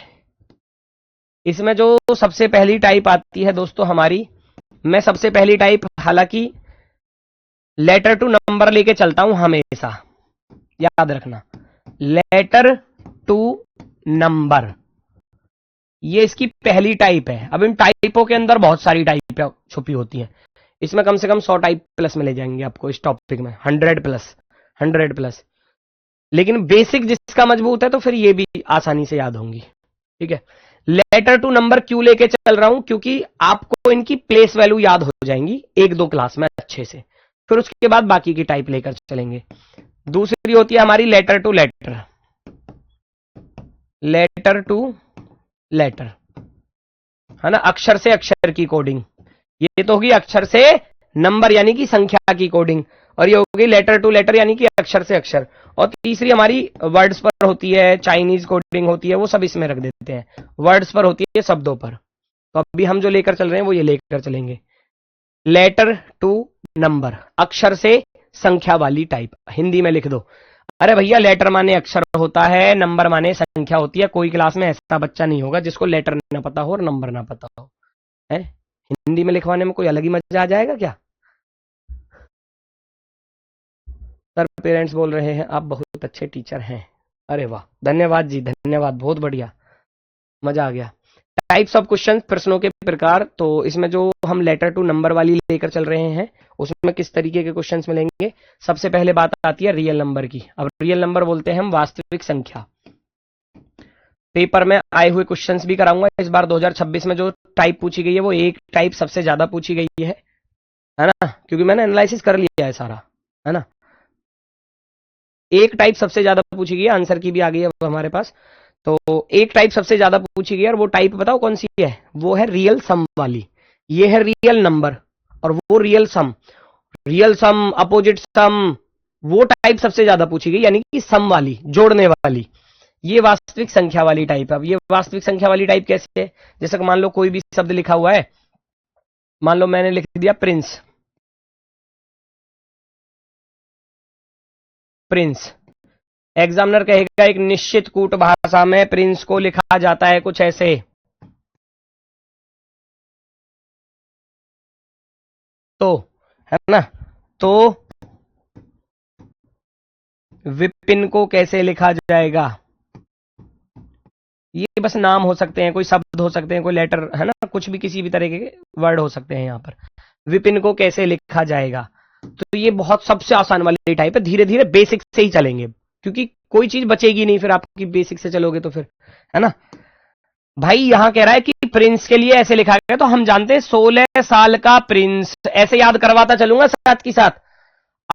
इसमें जो सबसे पहली टाइप आती है दोस्तों हमारी, मैं सबसे पहली टाइप हालांकि लेटर टू नंबर लेके चलता हूं हमेशा, याद रखना, लेटर टू नंबर, ये इसकी पहली टाइप है। अब इन टाइपों के अंदर बहुत सारी टाइप छुपी होती हैं, इसमें कम से कम 100 टाइप प्लस में ले जाएंगे आपको इस टॉपिक में, 100 प्लस, 100 प्लस। लेकिन बेसिक जिसका मजबूत है तो फिर ये भी आसानी से याद होंगी, ठीक है। लेटर टू नंबर क्यों लेके चल रहा हूं? क्योंकि आपको इनकी प्लेस वैल्यू याद हो जाएंगी एक दो क्लास में अच्छे से, फिर उसके बाद बाकी की टाइप लेकर चलेंगे। दूसरी होती है हमारी letter to letter, letter to letter, है ना, अक्षर से अक्षर की कोडिंग। ये तो होगी अक्षर से नंबर यानी कि संख्या की कोडिंग, और ये होगी लेटर टू लेटर यानी कि अक्षर से अक्षर। और तीसरी हमारी वर्ड्स पर होती है, चाइनीज कोडिंग होती है, वो सब इसमें रख देते हैं। वर्ड्स पर होती है, शब्दों पर। तो अभी हम जो लेकर चल रहे हैं वो ये लेकर चलेंगे, लेटर टू नंबर, अक्षर से संख्या वाली टाइप। हिंदी में लिख दो, अरे भैया लेटर माने अक्षर होता है, नंबर माने संख्या होती है। कोई क्लास में ऐसा बच्चा नहीं होगा जिसको लेटर ना पता हो और नंबर ना पता हो, है। हिंदी में लिखवाने में कोई अलग ही मजा आ जाएगा क्या? सर पेरेंट्स बोल रहे हैं आप बहुत अच्छे टीचर हैं। अरे वाह, धन्यवाद जी, धन्यवाद, बहुत बढ़िया, मजा आ गया। टाइप्स ऑफ क्वेश्चन, प्रश्नों के प्रकार। तो इसमें जो हम लेटर टू नंबर वाली लेकर चल रहे हैं, उसमें किस तरीके के क्वेश्चंस मिलेंगे। सबसे पहले बात आती है रियल नंबर की। अब रियल नंबर बोलते हैं हम वास्तविक संख्या। पेपर में आए हुए क्वेश्चंस भी कराऊंगा इस बार। 2026 में जो टाइप पूछी गई है वो एक टाइप सबसे ज्यादा पूछी गई है ना, क्योंकि मैंने एनालिसिस कर लिया है सारा, है ना। एक टाइप सबसे ज्यादा पूछी गई है, आंसर की भी आ गई है अब हमारे पास। तो एक टाइप सबसे ज्यादा पूछी गई है और वो टाइप बताओ कौन सी है। वो है रियल सम वाली। ये है रियल नंबर और वो रियल सम। रियल सम, अपोजिट सम, वो टाइप सबसे ज्यादा पूछी गई, यानी कि सम वाली, जोड़ने वाली। ये वास्तविक संख्या वाली टाइप है। अब ये वास्तविक संख्या वाली टाइप कैसे है, जैसे मान लो कोई भी शब्द लिखा हुआ है, मान लो मैंने लिख दिया प्रिंस। प्रिंस, एग्जामिनर कहेगा एक निश्चित कूट भाषा में प्रिंस को लिखा जाता है कुछ ऐसे। तो है ना, तो विपिन को कैसे लिखा जाएगा। ये बस नाम हो सकते हैं, कोई शब्द हो सकते हैं, कोई लेटर, है ना, कुछ भी किसी भी तरह के वर्ड हो सकते हैं यहां पर। विपिन को कैसे लिखा जाएगा। तो ये बहुत सबसे आसान वाली टाइप है। धीरे धीरे बेसिक से ही चलेंगे, क्योंकि कोई चीज बचेगी नहीं फिर आपकी बेसिक से चलोगे तो फिर, है ना। भाई यहां कह रहा है कि प्रिंस के लिए ऐसे लिखा गया, तो हम जानते हैं 16 साल का प्रिंस, ऐसे याद करवाता चलूंगा साथ की साथ।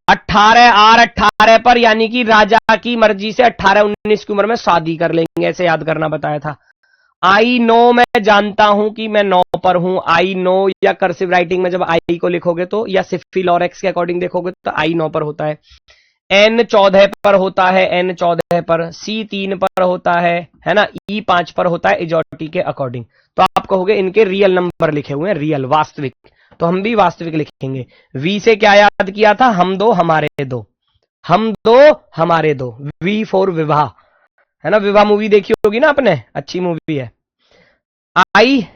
18 पर, यानी कि राजा की मर्जी से 18-19 की उम्र में शादी कर लेंगे, ऐसे याद करना बताया था। आई नो, मैं जानता हूं कि मैं 9 पर हूं। आई नो, या कर्सिव राइटिंग में जब आई को लिखोगे तो, या सिफी लॉरेक्स के अकॉर्डिंग देखोगे तो आई 9 पर होता है। एन 14 पर होता है, एन 14 पर। सी 3 पर होता है ना। ई 5 पर होता है इजोटी के अकॉर्डिंग। तो आप कहोगे इनके रियल नंबर लिखे हुए हैं, रियल, वास्तविक, तो हम भी वास्तविक लिखेंगे। वी से क्या याद किया था, हम दो हमारे दो, हम दो हमारे दो। वी फॉर विवाह, है ना। विवाह मूवी देखी होगी ना आपने, अच्छी मूवी है। आई,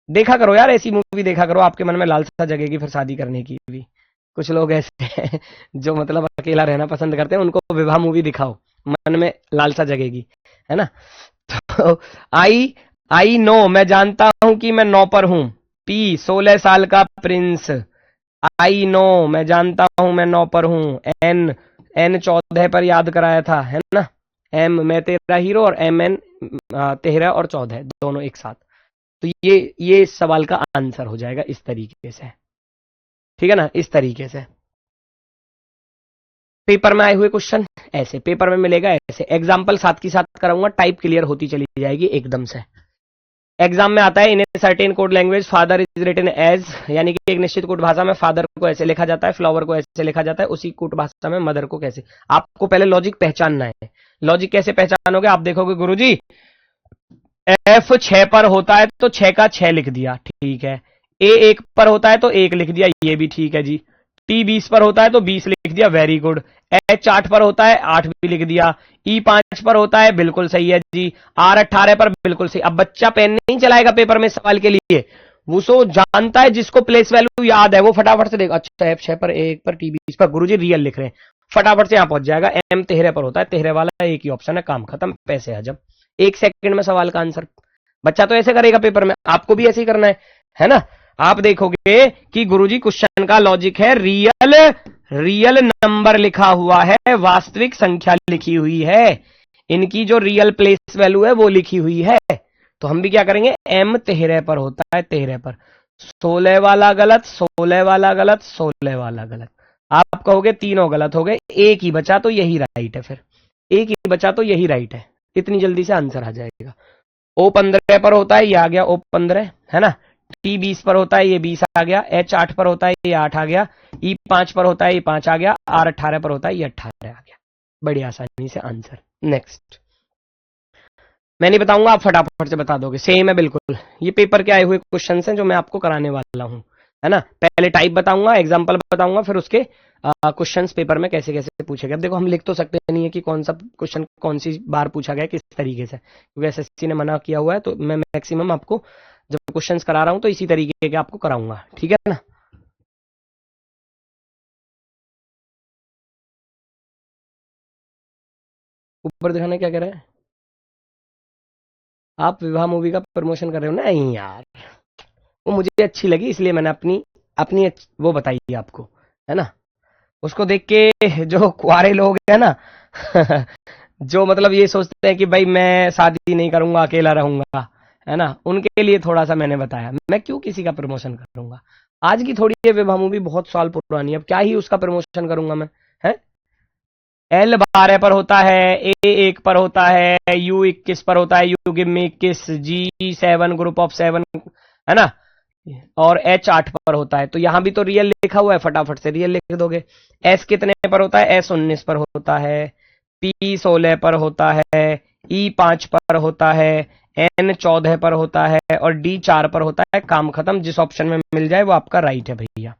देखा करो यार, ऐसी मूवी देखा करो, आपके मन में लालसा जगेगी फिर शादी करने की भी। कुछ लोग ऐसे हैं जो मतलब अकेला रहना पसंद करते हैं, उनको विवाह मूवी दिखाओ, मन में लालसा जगेगी, है ना। तो आई, आई नो, मैं जानता हूं कि मैं 9 पर हूं। पी 16 साल का प्रिंस। आई नो, मैं जानता हूं मैं 9 पर हूं। एन, एन 14 पर याद कराया था, है ना। एम, मैं तेरा हीरो, और एम एन 13 और 14 दोनों एक साथ। तो ये इस सवाल का आंसर हो जाएगा इस तरीके से, ठीक है ना, इस तरीके से। पेपर में आए हुए क्वेश्चन ऐसे पेपर में मिलेगा, ऐसे एग्जाम्पल साथ की साथ कराऊंगा, टाइप क्लियर होती चली जाएगी एकदम से। एग्जाम में आता है in a certain code language father is written as, यानी कि एक निश्चित कोड भाषा में फादर को ऐसे लिखा जाता है, फ्लावर को ऐसे लिखा जाता है, उसी कोड भाषा में मदर को कैसे। आपको पहले लॉजिक पहचानना है। लॉजिक कैसे पहचानोगे, आप देखोगे गुरुजी एफ 6 पर होता है तो 6 का 6 लिख दिया, ठीक है। ए 1 पर होता है तो 1 लिख दिया, ये भी ठीक है जी। टी 20 पर होता है तो 20 लिख दिया, वेरी गुड। एच 8 पर होता है 8 भी लिख दिया। ई 5 पर होता है, बिल्कुल सही है जी। आर 18 पर, बिल्कुल सही। अब बच्चा पेन नहीं चलाएगा पेपर में सवाल के लिए, वो सो जानता है, जिसको प्लेस वैल्यू याद है वो फटाफट से देगा, अच्छा एफ 6 पर, ए 1 पर, टी 20 पर, गुरुजी रियल लिख रहे हैं, फटाफट से यहां पहुंच जाएगा। एम 13 पर होता है, 13 वाला एक ही ऑप्शन है, काम खत्म, पैसे हजम। 1 सेकंड में सवाल का आंसर। बच्चा तो ऐसे करेगा पेपर में, आपको भी ऐसे ही करना है ना। आप देखोगे कि गुरुजी क्वेश्चन का लॉजिक है रियल, रियल नंबर लिखा हुआ है, वास्तविक संख्या लिखी हुई है, इनकी जो रियल प्लेस वैल्यू है वो लिखी हुई है। तो हम भी क्या करेंगे, एम 13 पर होता है, 13 पर। 16 वाला गलत, 16 वाला गलत, 16 वाला गलत। आप कहोगे तीनों गलत हो गए, एक ही बचा तो यही राइट है, फिर एक ही बचा तो यही राइट है। इतनी जल्दी से आंसर आ जाएगा। ओ 15 पर होता है, ये आ गया ओ 15, है ना। टी 20 पर होता है, ये 20 आ गया। एच 8 पर होता है, ये 8 आ गया। ई 5 पर होता है, ये 5 आ गया। आर 18 पर होता है, ये 18 आ गया। बड़ी आसानी से आंसर। नेक्स्ट, मैं नहीं बताऊंगा, आप फटाफट से बता दोगे, सेम है बिल्कुल। ये पेपर के आए हुए क्वेश्चन हैं जो मैं आपको कराने वाला हूं, है ना। पहले टाइप बताऊंगा, एग्जाम्पल बताऊंगा, फिर उसके क्वेश्चंस पेपर में कैसे कैसे पूछे गए। अब देखो हम लिख तो सकते नहीं है कि कौन सा क्वेश्चन कौन सी बार पूछा गया किस तरीके से, क्योंकि एसएससी ने मना किया हुआ है। तो मैं मैक्सिमम आपको जब क्वेश्चंस करा रहा हूं तो इसी तरीके के आपको कराऊंगा, ठीक है ना। ऊपर दिखाना क्या कह रहा है, आप विवाह मूवी का प्रमोशन कर रहे हो, नहीं यार, वो मुझे अच्छी लगी, इसलिए मैंने अपनी अपनी वो बताई आपको, है ना। उसको देख के जो कुंवारे लोग हैं ना जो मतलब ये सोचते हैं कि भाई मैं शादी नहीं करूंगा, अकेला रहूंगा, है ना, उनके लिए थोड़ा सा मैंने बताया। मैं क्यों किसी का प्रमोशन करूंगा, आज की थोड़ी ये वेब मूवी बहुत साल पुरानी है, अब क्या ही उसका प्रमोशन करूंगा मैं, है। एल 12 पर होता है, ए 1 पर होता है, यू 21 पर होता है, you give me 21, G 7 group of 7, है ना, और एच 8 पर होता है। तो यहां भी तो रियल लिखा हुआ है, फटाफट से रियल लिख दोगे। एस कितने पर होता है, एस 19 पर होता है, पी 16 पर होता है, ई 5 पर होता है, एन 14 पर होता है, और डी 4 पर होता है। काम खत्म, जिस ऑप्शन में मिल जाए वो आपका राइट है भैया।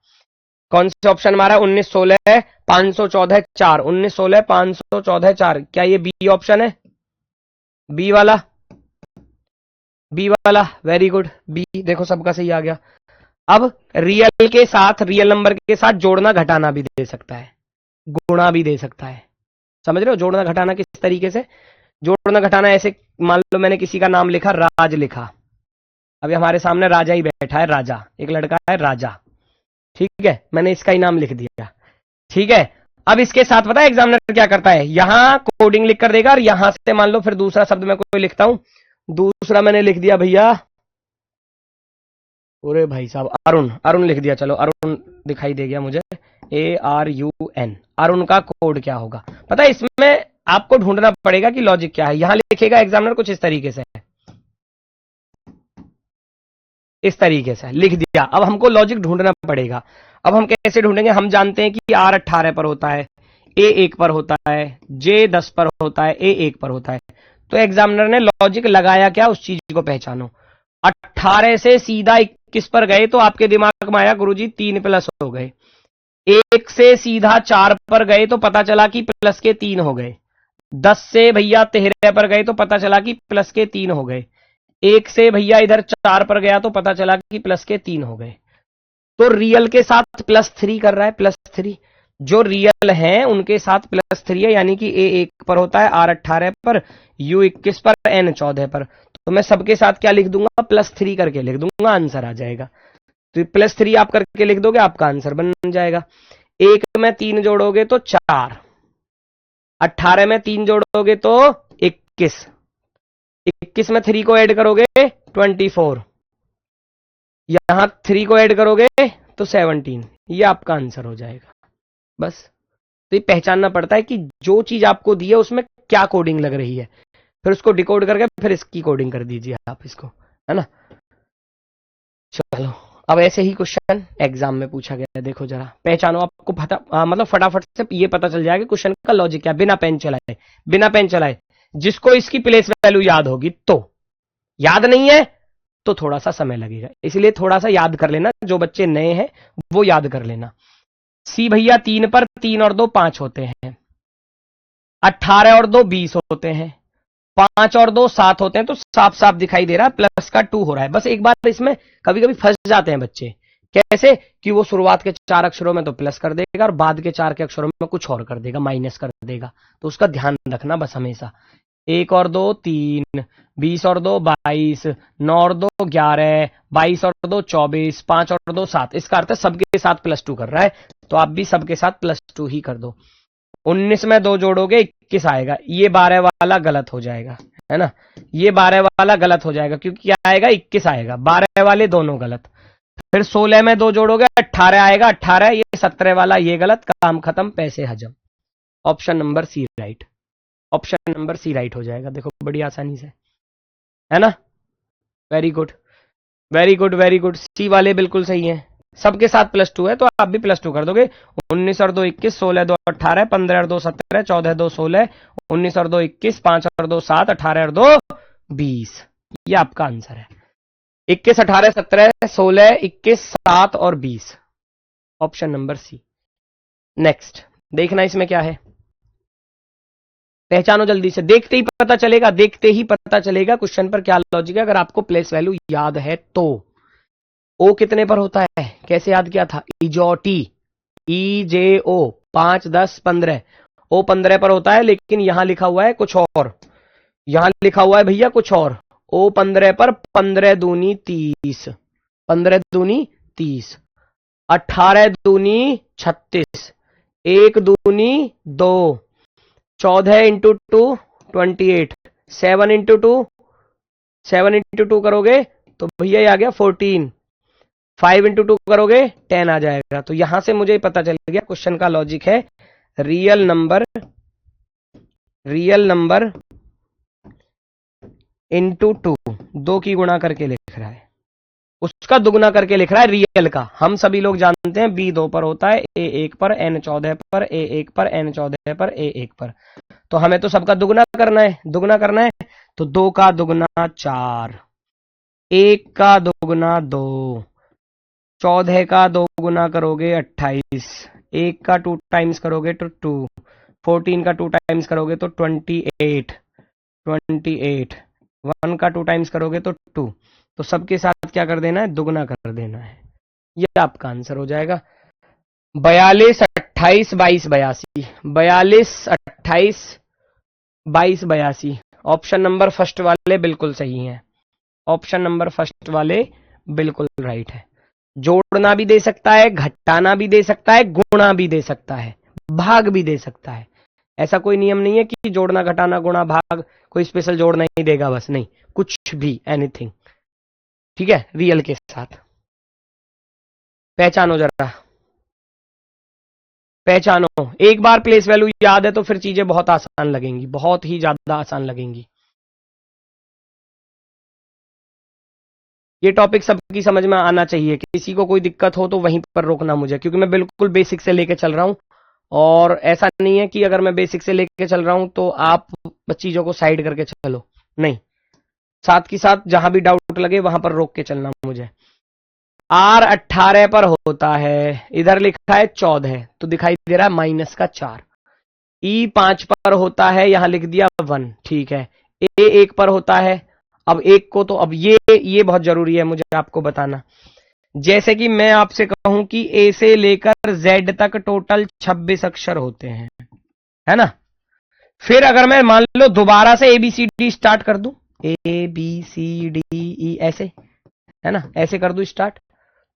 कौन से ऑप्शन हमारा, 19 16 514 4, 19 16 514 4, क्या ये बी ऑप्शन है, बी वाला, बी वाला, वेरी गुड, बी देखो सबका सही आ गया। अब रियल के साथ, रियल नंबर के साथ जोड़ना घटाना भी दे सकता है, गुणा भी दे सकता है, समझ रहे हो। जोड़ना घटाना किस तरीके से, जोड़ना घटाना ऐसे, मान लो मैंने किसी का नाम लिखा, राज लिखा, अभी हमारे सामने राजा ही बैठा है, राजा, एक लड़का है राजा, ठीक है, मैंने इसका ही नाम लिख दिया, ठीक है। अब इसके साथ पता है एग्जामिनर क्या करता है, यहां कोडिंग लिख कर देगा, और यहां से मान लो फिर दूसरा शब्द मैं कोई लिखता हूं, दूसरा मैंने लिख दिया भैया, अरे भाई साहब अरुण, अरुण लिख दिया, चलो अरुण दिखाई दे गया मुझे, ARUN, अरुण का कोड क्या होगा पता है। इसमें आपको ढूंढना पड़ेगा कि लॉजिक क्या है। यहां लिखेगा एग्जामिनर कुछ इस तरीके से, इस तरीके से लिख दिया, अब हमको लॉजिक ढूंढना पड़ेगा। अब हम कैसे ढूंढेंगे, हम जानते हैं कि R 18 पर होता है, A 1 पर होता है, J 10 पर होता है, A 1 पर होता है। तो एग्जामिनर ने लॉजिक लगाया क्या, उस चीज को पहचानो। 18 से सीधा 21 पर गए तो आपके दिमाग में आया गुरुजी 3 प्लस हो गए, 1 से सीधा 4 पर गए तो पता चला कि प्लस के 3 हो गए, 10 से भैया 13 पर गए तो पता चला कि प्लस के 3 हो गए, 1 से भैया इधर 4 पर गया तो पता चला कि प्लस के 3 हो गए। तो रियल के साथ +3 कर रहा है, +3, जो रियल हैं उनके साथ +3 है, यानी कि A 1 पर होता है, R 18 पर, U 21 पर, N 14 पर। तो मैं सबके साथ क्या लिख दूंगा, +3 करके लिख दूंगा, आंसर आ जाएगा। तो +3 आप करके लिख दोगे, आपका आंसर बन जाएगा। 1 में 3 जोड़ोगे तो 4, 18 में 3 जोड़ोगे तो 21, 21 में 3 को ऐड करोगे 24, यहां 3 को ऐड करोगे तो 17, ये आपका आंसर हो जाएगा। बस तो ये पहचानना पड़ता है कि जो चीज आपको दी है उसमें क्या कोडिंग लग रही है, फिर उसको डिकोड करके फिर इसकी कोडिंग कर दीजिए आप इसको, है ना। चलो अब ऐसे ही क्वेश्चन एग्जाम में पूछा गया है, देखो जरा पहचानो, आपको पता मतलब फटाफट से ये पता चल जाएगा क्वेश्चन का लॉजिक क्या, बिना पेन चलाए, बिना पेन चलाए। जिसको इसकी प्लेस वैल्यू याद होगी, तो याद नहीं है तो थोड़ा सा समय लगेगा, इसलिए थोड़ा सा याद कर लेना, जो बच्चे नए हैं वो याद कर लेना। सी भैया 3 पर 3 और 2 5 होते हैं, 18 और 2 20 होते हैं, 5 और 2 7 होते हैं, तो साफ साफ दिखाई दे रहा है प्लस का 2 हो रहा है। बस एक बार इसमें कभी कभी फंस जाते हैं बच्चे, कैसे कि वो शुरुआत के 4 अक्षरों में तो प्लस कर देगा और बाद के 4 के अक्षरों में कुछ और कर देगा, माइनस कर देगा, तो उसका ध्यान रखना बस हमेशा। 1 और 2 3, 20 और 2 22, 9 और 2 11, 22 और 2 24, 5 और 2 7, इसका अर्थ है सबके साथ +2 कर रहा है, तो आप भी सबके साथ +2 ही कर दो। 19 में 2 जोड़ोगे 21 आएगा, ये 12 वाला गलत हो जाएगा, है ना, ये 12 वाला गलत हो जाएगा, क्योंकि क्या आएगा 21 आएगा, 12 वाले दोनों गलत। फिर 16 में 2 जोड़ोगे 18 आएगा, 18, ये 17 वाला ये गलत, काम खत्म, पैसे हजम। Option number C right, option number C right हो जाएगा, देखो बड़ी आसानी से, है ना। Very good very good very good, C वाले बिल्कुल सही है, सबके साथ +2 है तो आप भी +2 कर दोगे। 19 और 2 21, 16 2 18, 15 और 2 17, 14 2 16, 19 और 2 21, 5 और 2 7, 18 और 2 20, ये आपका आंसर है। 21 18 17 16 21 7 और 20, ऑप्शन नंबर सी। नेक्स्ट देखना इसमें क्या है, पहचानो जल्दी से, देखते ही पता चलेगा, देखते ही पता चलेगा क्वेश्चन पर क्या लॉजिक है, अगर आपको प्लेस वैल्यू याद है तो। ओ कितने पर होता है, कैसे याद किया था, इजोटी, EJO 5 10 15, ओ 15 पर होता है, लेकिन यहां लिखा हुआ है कुछ और, यहां लिखा हुआ है भैया कुछ और, ओ 15 पर 15 दूनी 30, 15 दूनी 30, 18 दूनी 36, 1 दूनी 2, 14 इंटू 2 28, 7 इंटू 2, 7 इंटू 2 करोगे तो भैया ये आ गया 14, 5 इंटू 2 करोगे 10 आ जाएगा। तो यहां से मुझे पता चल गया क्वेश्चन का लॉजिक है रियल नंबर इंटू 2, 2 की गुणा करके लिख रहा है, उसका दुगुना करके लिख रहा है रियल का। हम सभी लोग जानते हैं b 2 पर होता है, a 1 पर, n 14 पर, a 1 पर, n 14 पर, a 1 पर। तो हमें तो सबका दुगुना करना है, तो 2 का दुगुना 4, 1 का दुगुना 2, 14 का 2 गुना करोगे 28, 1 का 2 टाइम्स करोगे तो 2, 14 का 2 टाइम्स करोगे तो 28, 1 का 2 टाइम्स करोगे तो 2। तो सबके साथ क्या कर देना है, दुगना कर देना है। यह आपका आंसर हो जाएगा 42, 28, 22, 82, 42, 28, 22, 82। ऑप्शन नंबर फर्स्ट वाले बिल्कुल सही हैं, ऑप्शन नंबर फर्स्ट वाले बिल्कुल राइट है। जोड़ना भी दे सकता है, घटाना भी दे सकता है, गुणा भी दे सकता है, भाग भी दे सकता है। ऐसा कोई नियम नहीं है कि जोड़ना घटाना गुणा भाग कोई स्पेशल जोड़ नहीं देगा, बस नहीं, कुछ भी, एनीथिंग। ठीक है, रियल के साथ पहचानो, जरा पहचानो। एक बार प्लेस वैल्यू याद है तो फिर चीजें बहुत आसान लगेंगी, बहुत ही ज्यादा आसान लगेंगी। ये टॉपिक सबकी समझ में आना चाहिए, किसी को कोई दिक्कत हो तो वहीं पर रोकना मुझे, क्योंकि मैं बिल्कुल बेसिक से लेके चल रहा हूं। और ऐसा नहीं है कि अगर मैं बेसिक से लेके चल रहा हूं तो आप चीजों को साइड करके चलो, नहीं, साथ की साथ जहां भी डाउट लगे वहां पर रोक के चलना मुझे। R 18 पर होता है, इधर लिखा है 14 तो दिखाई दे रहा है माइनस का 4। E 5 पर होता है, यहां लिख दिया 1, ठीक है। A 1 पर होता है, अब एक को तो अब ये बहुत जरूरी है मुझे आपको बताना। जैसे कि मैं आपसे कहूं कि A से लेकर Z तक टोटल 26 अक्षर होते हैं, है ना। फिर अगर मैं मान लो दोबारा से ABCD स्टार्ट कर दूं, ABCDE ऐसे, है ना, ऐसे कर दूं स्टार्ट,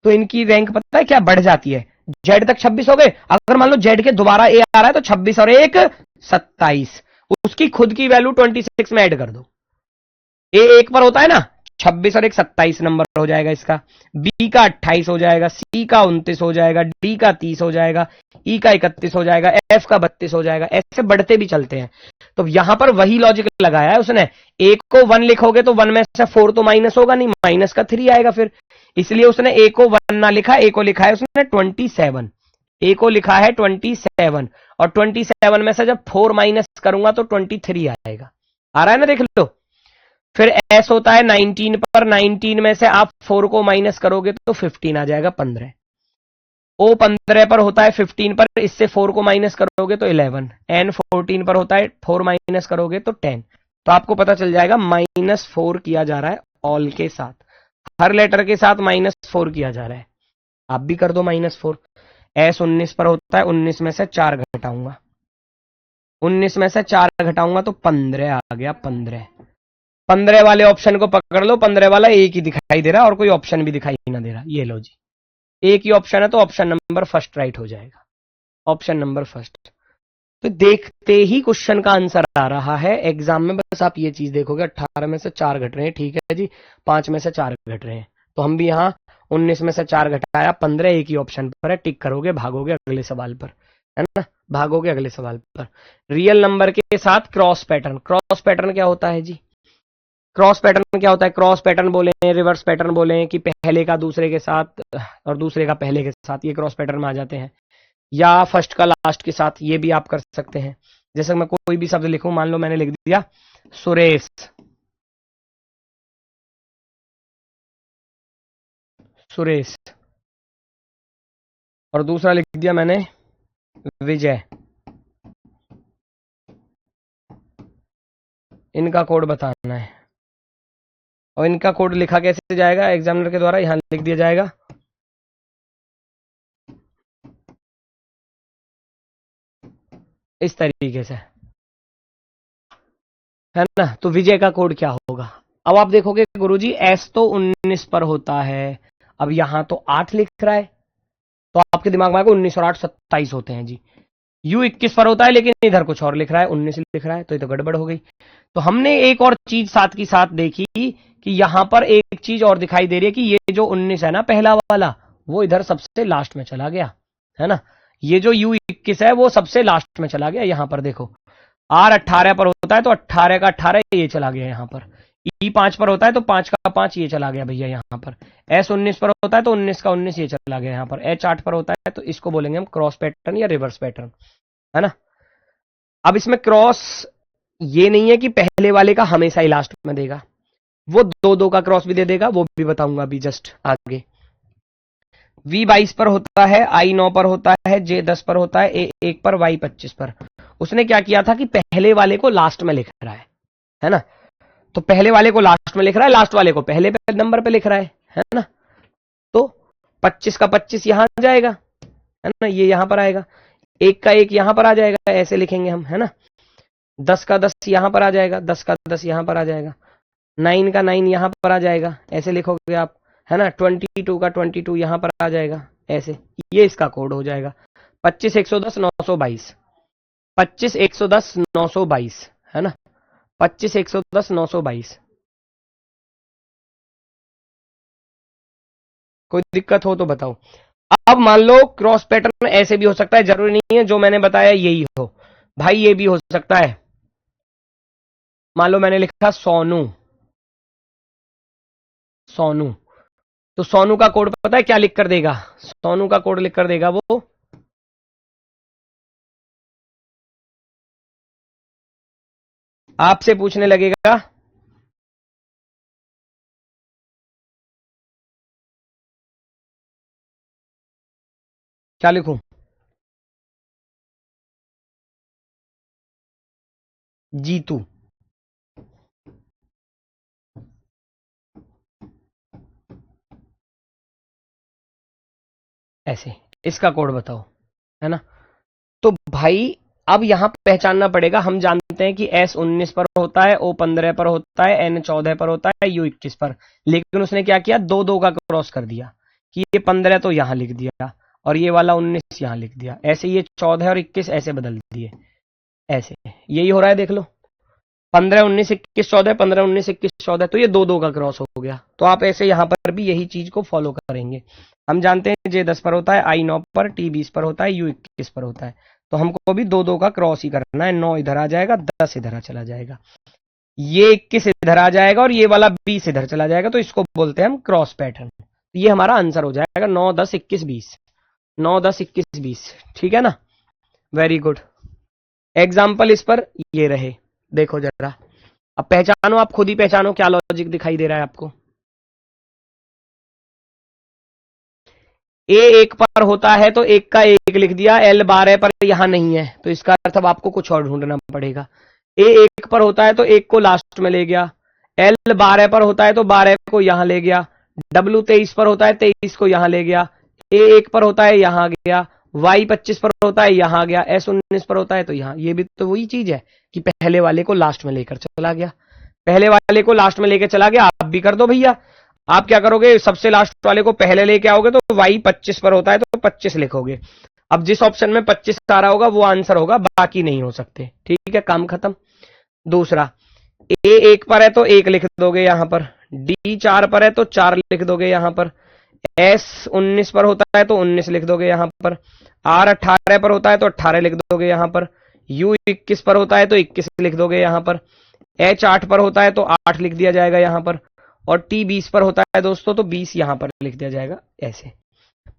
तो इनकी रैंक पता है क्या बढ़ जाती है। जेड तक 26 हो गए, अगर मान लो जेड के दोबारा ए आ रहा है तो 26 और 1 27, उसकी खुद की वैल्यू 26 में ऐड कर दो। ए 1 पर होता है ना, 26 और 1 27 नंबर हो जाएगा इसका, बी का 28 हो जाएगा, सी का 29 हो जाएगा, डी का 30 हो जाएगा, ई का 31 हो जाएगा, एफ का 32 हो जाएगा, ऐसे बढ़ते भी चलते हैं। तो यहां पर वही लॉजिक लगाया है उसने, एक को 1 लिखोगे तो 1 में से 4 तो माइनस होगा नहीं, माइनस का 3 आएगा फिर, इसलिए उसने ए को 1 ना लिखा, ए को लिखा है उसने 27, ए को लिखा है 27, और 27 में से जब 4 माइनस करूंगा तो 23 आएगा। आ रहा है ना, देख लो। फिर एस होता है 19 पर, 19 में से आप 4 को माइनस करोगे तो 15 आ जाएगा, 15। ओ 15 पर होता है 15 पर, इससे 4 को माइनस करोगे तो 11। एन 14 पर होता है, 4 माइनस करोगे तो 10। तो आपको पता चल जाएगा -4 किया जा रहा है ऑल के साथ, हर लेटर के साथ -4 किया जा रहा है। आप भी कर दो -4। एस 19 पर होता है, 19 में से 4 घटाऊंगा, 19 में से 4 घटाऊंगा तो 15 आ गया, 15। 15 वाले ऑप्शन को पकड़ लो, 15 वाला एक ही दिखाई दे रहा है और कोई ऑप्शन भी दिखाई ना दे रहा। ये लो जी, एक ही ऑप्शन है तो ऑप्शन नंबर फर्स्ट राइट हो जाएगा, ऑप्शन नंबर फर्स्ट। तो देखते ही क्वेश्चन का आंसर आ रहा है एग्जाम में, बस आप ये चीज देखोगे 18 में से 4 घट रहे हैं, ठीक है जी, 5 में से 4 घट रहे हैं, तो हम भी यहाँ 19 में से 4 घटाया, 15 एक ही ऑप्शन पर है, टिक करोगे, भागोगे अगले सवाल पर, है ना, भागोगे अगले सवाल पर। रियल नंबर के साथ क्रॉस पैटर्न, क्रॉस पैटर्न क्या होता है जी, क्रॉस पैटर्न क्या होता है, क्रॉस पैटर्न बोले, रिवर्स पैटर्न बोले, कि पहले का दूसरे के साथ और दूसरे का पहले के साथ, ये क्रॉस पैटर्न में आ जाते हैं, या फर्स्ट का लास्ट के साथ, ये भी आप कर सकते हैं। जैसे मैं कोई भी शब्द लिखूं, मान लो मैंने लिख दिया सुरेश, सुरेश, और दूसरा लिख दिया मैंने विजय, इनका कोड बताना है, और इनका कोड लिखा कैसे जाएगा एग्जामिनर के द्वारा, यहां लिख दिया जाएगा इस तरीके से, है ना। तो विजय का कोड क्या होगा, अब आप देखोगे गुरुजी एस तो 19 पर होता है, अब यहां तो 8 लिख रहा है, तो आपके दिमाग में आएगा 19 और 8 27 होते हैं जी। यू 21 पर होता है लेकिन इधर कुछ और लिख रहा है, 19 लिख रहा है, तो ये तो गड़बड़ हो गई। तो हमने एक और चीज साथ की साथ देखी कि यहां पर एक चीज और दिखाई दे रही है कि ये जो 19 है ना पहला वाला, वो इधर सबसे लास्ट में चला गया, है ना। ये जो यू 21 है वो सबसे लास्ट में चला गया। यहां पर देखो आर 18 पर होता है तो 18 का 18 ये चला गया यहां पर। ई 5 पर होता है तो 5 का 5 ये चला गया भैया यहां पर। एस 19 पर होता है तो 19 का 19 ये चला गया यहां पर। एच 8 पर होता है तो इसको बोलेंगे हम क्रॉस पैटर्न या रिवर्स पैटर्न, है ना। अब इसमें क्रॉस ये नहीं है कि पहले वाले का हमेशा ही लास्ट में देगा, वो दो दो का क्रॉस भी दे देगा, वो भी बताऊंगा अभी जस्ट आगे। V 22 पर होता है, I 9 पर होता है, J 10 पर होता है, A 1 पर, Y 25 पर। उसने क्या किया था कि पहले वाले को लास्ट में लिख रहा है ना। तो पहले वाले को लास्ट में लिख रहा है, लास्ट वाले को पहले पे नंबर पे लिख रहा है ना। तो 25 का 25 यहां जाएगा, है ना, ये यहां पर आएगा। 1 का 1 यहां पर आ जाएगा, ऐसे लिखेंगे हम, है ना। 10 का 10 यहां पर आ जाएगा, 10 का 10 यहां पर आ जाएगा। 9 का 9 यहां पर आ जाएगा, ऐसे लिखोगे आप, है ना। 22 का 22 यहां पर आ जाएगा ऐसे, ये इसका कोड हो जाएगा। 25 110 922, 25 110 922, है ना। 25 110 922। कोई दिक्कत हो तो बताओ। अब मान लो क्रॉस पैटर्न ऐसे भी हो सकता है, जरूरी नहीं है जो मैंने बताया यही हो भाई, ये भी हो सकता है। मान लो मैंने लिखा सोनू, सोनू, तो सोनू का कोड पता है क्या लिख कर देगा? सोनू का कोड लिख कर देगा वो आपसे पूछने लगेगा क्या लिखूं, जीतू, ऐसे इसका कोड बताओ, है ना। तो भाई अब यहां पहचानना पड़ेगा, हम जानते हैं कि एस 19 पर होता है, ओ 15 पर होता है, एन 14 पर होता है, यू 21 पर। लेकिन उसने क्या किया, दो दो का क्रॉस कर दिया कि ये 15 तो यहां लिख दिया और ये वाला 19 यहां लिख दिया, ऐसे ये 14 और 21 ऐसे बदल दिए, ऐसे यही हो रहा है, देख लो। 15 19 21 14, 15 19 21 14, तो ये दो दो का क्रॉस हो गया। तो आप ऐसे यहां पर भी यही चीज को फॉलो करेंगे। हम जानते हैं जे 10 पर होता है, आई 9 पर, टी 20 पर होता है, यू 21 पर होता है। तो हमको भी दो दो का क्रॉस ही करना है। 9 इधर आ जाएगा, 10 इधर चला जाएगा, ये 21 इधर आ जाएगा और ये वाला 20 इधर चला जाएगा, तो इसको बोलते हैं हम क्रॉस पैटर्न। ये हमारा आंसर हो जाएगा 9 10 21 20, 9 10 21 20, ठीक है ना। Very good. एग्जाम्पल इस पर ये रहे, देखो जरा, अब पहचानो, आप खुद ही पहचानो क्या लॉजिक दिखाई दे रहा है आपको। ए 1 पर होता है तो 1 का 1 लिख दिया, एल 12 पर यहां नहीं है, तो इसका अर्थ अब आपको कुछ और ढूंढना पड़ेगा। ए 1 पर होता है तो 1 को लास्ट में ले गया, एल 12 पर होता है तो 12 को यहां ले गया, डब्ल्यू 23 पर होता है 23 को यहां ले गया, ए 1 पर होता है यहां गया, वाई 25 पर होता है यहां गया, एस 19 पर होता है तो यहां। ये भी तो वही चीज है कि पहले वाले को लास्ट में लेकर चला गया, पहले वाले को लास्ट में लेकर चला गया। आप भी कर दो भैया, आप क्या करोगे, सबसे लास्ट वाले को पहले लेके आओगे तो वाई 25 पर होता है तो 25 लिखोगे। अब जिस ऑप्शन में 25 आ रहा होगा वो आंसर होगा, बाकी नहीं हो सकते, ठीक है, काम खत्म। दूसरा, ए 1 पर है तो 1 लिख दोगे यहां पर, डी 4 पर है तो 4 लिख दोगे यहां पर, एस 19 पर होता है तो 19 लिख दोगे यहां पर, आर 18 पर होता है तो 18 लिख दोगे यहां पर, यू 21 पर होता है तो 21 लिख दोगे यहां पर, एच 8 पर होता है तो 8 लिख दिया जाएगा यहां पर, और टी 20 पर होता है दोस्तों तो 20 यहां पर लिख दिया जाएगा ऐसे।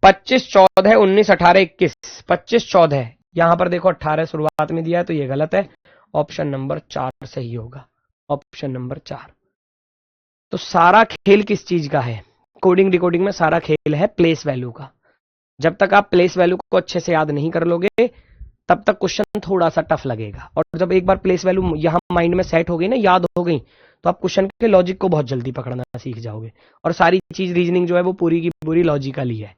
25 14 19 18 21, 25 14, यहां पर देखो 18 शुरुआत में दिया है तो ये गलत है, ऑप्शन नंबर 4 सही होगा, ऑप्शन नंबर 4। तो सारा खेल किस चीज का है, कोडिंग डिकोडिंग में सारा खेल है प्लेस वैल्यू का। जब तक आप प्लेस वैल्यू को अच्छे से याद नहीं कर लोगे तब तक क्वेश्चन थोड़ा सा टफ लगेगा, और जब एक बार प्लेस वैल्यू यहां माइंड में सेट हो गई ना, याद हो गई, तो आप क्वेश्चन के लॉजिक को बहुत जल्दी पकड़ना सीख जाओगे। और सारी चीज रीजनिंग जो है वो पूरी की पूरी लॉजिकल ही है,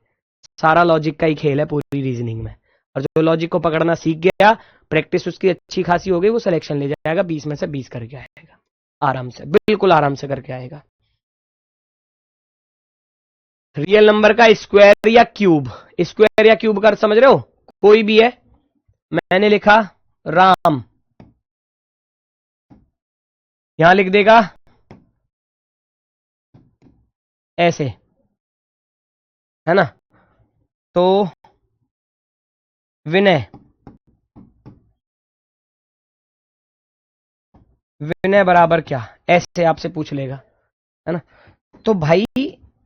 सारा लॉजिक का ही खेल है पूरी रीजनिंग में। और जो लॉजिक को पकड़ना सीख गया, प्रैक्टिस उसकी अच्छी खासी हो गई, वो सिलेक्शन ले जाएगा, 20 में से 20 करके आएगा आराम से, बिल्कुल आराम से करके आएगा। रियल नंबर का स्क्वायर या क्यूब, स्क्वायर या क्यूब कर समझ रहे हो, कोई भी है। मैंने लिखा राम, यहां लिख देगा ऐसे, है ना। तो विनय, विनय बराबर क्या, ऐसे आपसे पूछ लेगा, है ना। तो भाई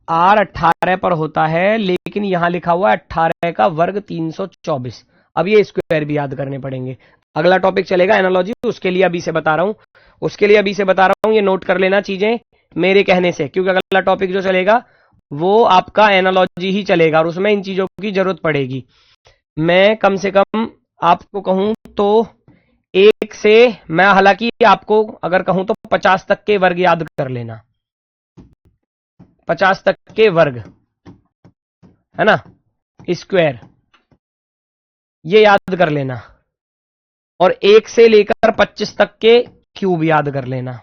आर 18 पर होता है, लेकिन यहां लिखा हुआ है 18 का वर्ग 324। अब ये स्क्वायर भी याद करने पड़ेंगे। अगला टॉपिक चलेगा एनालॉजी, उसके लिए अभी से बता रहा हूं, उसके लिए अभी से बता रहा हूं, ये नोट कर लेना चीजें मेरे कहने से, क्योंकि अगला टॉपिक जो चलेगा वो आपका एनालॉजी ही चलेगा और उसमें इन चीजों की जरूरत पड़ेगी। मैं कम से कम आपको कहूं तो एक से, मैं हालांकि आपको अगर कहूं तो 50 तक के वर्ग याद कर लेना, 50 तक के वर्ग, है ना, स्क्वायर, ये याद कर लेना। और 1 से लेकर 25 तक के क्यूब याद कर लेना,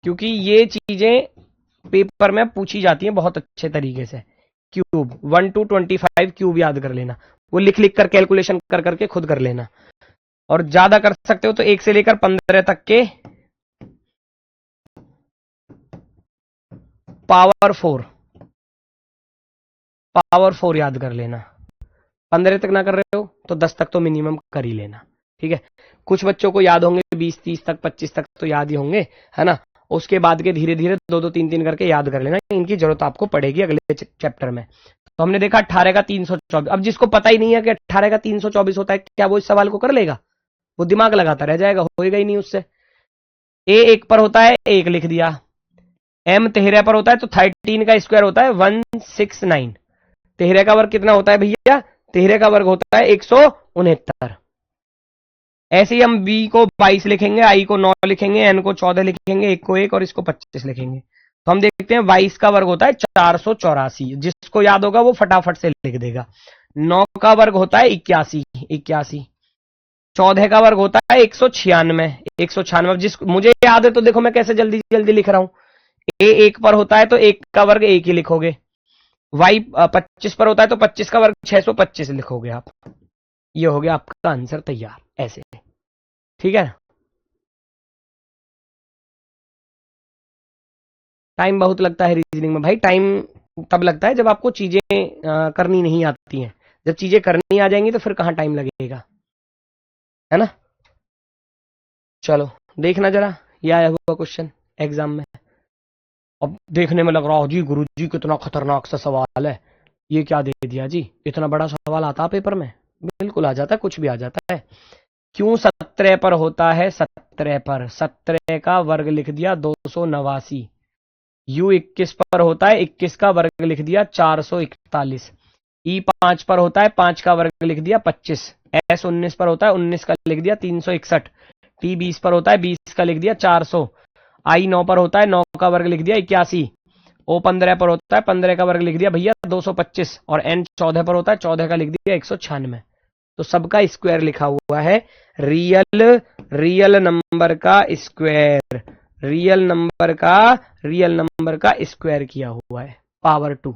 क्योंकि ये चीजें पेपर में पूछी जाती हैं बहुत अच्छे तरीके से। क्यूब 1 to 25 क्यूब याद कर लेना, वो लिख लिख कर कैलकुलेशन कर करके खुद कर लेना। और ज्यादा कर सकते हो तो 1 से लेकर 15 तक के पावर 4 याद कर लेना। 15 तक ना कर रहे हो तो 10 तक तो मिनिमम कर ही लेना, ठीक है। कुछ बच्चों को याद होंगे 20, 30 तक, 25 तक तो याद ही होंगे, है ना। उसके बाद के धीरे धीरे 2, 2, 3, 3 करके याद कर लेना, इनकी जरूरत आपको पड़ेगी अगले चैप्टर में। तो हमने देखा 18 का 324। अब जिसको पता ही नहीं है कि 18 का 324 होता है, क्या वो इस सवाल को कर लेगा? वो दिमाग लगाता रह जाएगा, होएगा ही नहीं उससे। ए 1 पर होता है, 1 लिख दिया। एम 13 पर होता है तो 13 का स्क्वायर होता है 169। 13 का वर्ग कितना होता है भैया? 13 का वर्ग होता है 169। ऐसे ही हम बी को 22 लिखेंगे, आई को 9 लिखेंगे, एन को 14 लिखेंगे, एक को 1 और इसको 25 लिखेंगे। तो हम देखते हैं 22 का वर्ग होता है 484, जिसको याद होगा वो फटाफट से लिख देगा। 9 का वर्ग होता है 81। 14 का वर्ग होता है 196। जिस मुझे याद है तो देखो मैं कैसे जल्दी जल्दी लिख रहा हूं। ए 1 पर होता है तो 1 का वर्ग 1 ही लिखोगे। वाई 25 पर होता है तो 25 का वर्ग 625 लिखोगे आप। ये हो गया आपका आंसर तैयार, ऐसे, ठीक है। टाइम बहुत लगता है रीजनिंग में भाई, टाइम तब लगता है जब आपको चीजें करनी नहीं आती हैं। जब चीजें करनी आ जाएंगी तो फिर कहां टाइम लगेगा, है ना। चलो देखना जरा, ये आया हुआ क्वेश्चन एग्जाम में। अब देखने में लग रहा हो जी गुरु जी कितना खतरनाक सा सवाल है, ये क्या दे दिया जी, इतना बड़ा सवाल आता पेपर में? बिल्कुल आ जाता है, कुछ भी आ जाता है। क्यों 17 पर होता है? 17 पर 17 का वर्ग लिख दिया 289। यू 21 पर होता है, 21 का वर्ग लिख दिया 441। ई 5 पर होता है, 5 का वर्ग लिख दिया 25। एस 19 पर होता है, 19 का लिख दिया 361। टी 20 पर होता है, 20 का लिख दिया 400। आई 9 पर होता है, 9 का वर्ग लिख दिया 81। ओ 15 पर होता है, 15 का वर्ग लिख दिया भैया 225। और एन 14 पर होता है, 14 का लिख दिया 196। तो सबका स्क्वायर लिखा हुआ है, रियल नंबर का स्क्वायर, रियल नंबर का स्क्वायर किया हुआ है, पावर 2।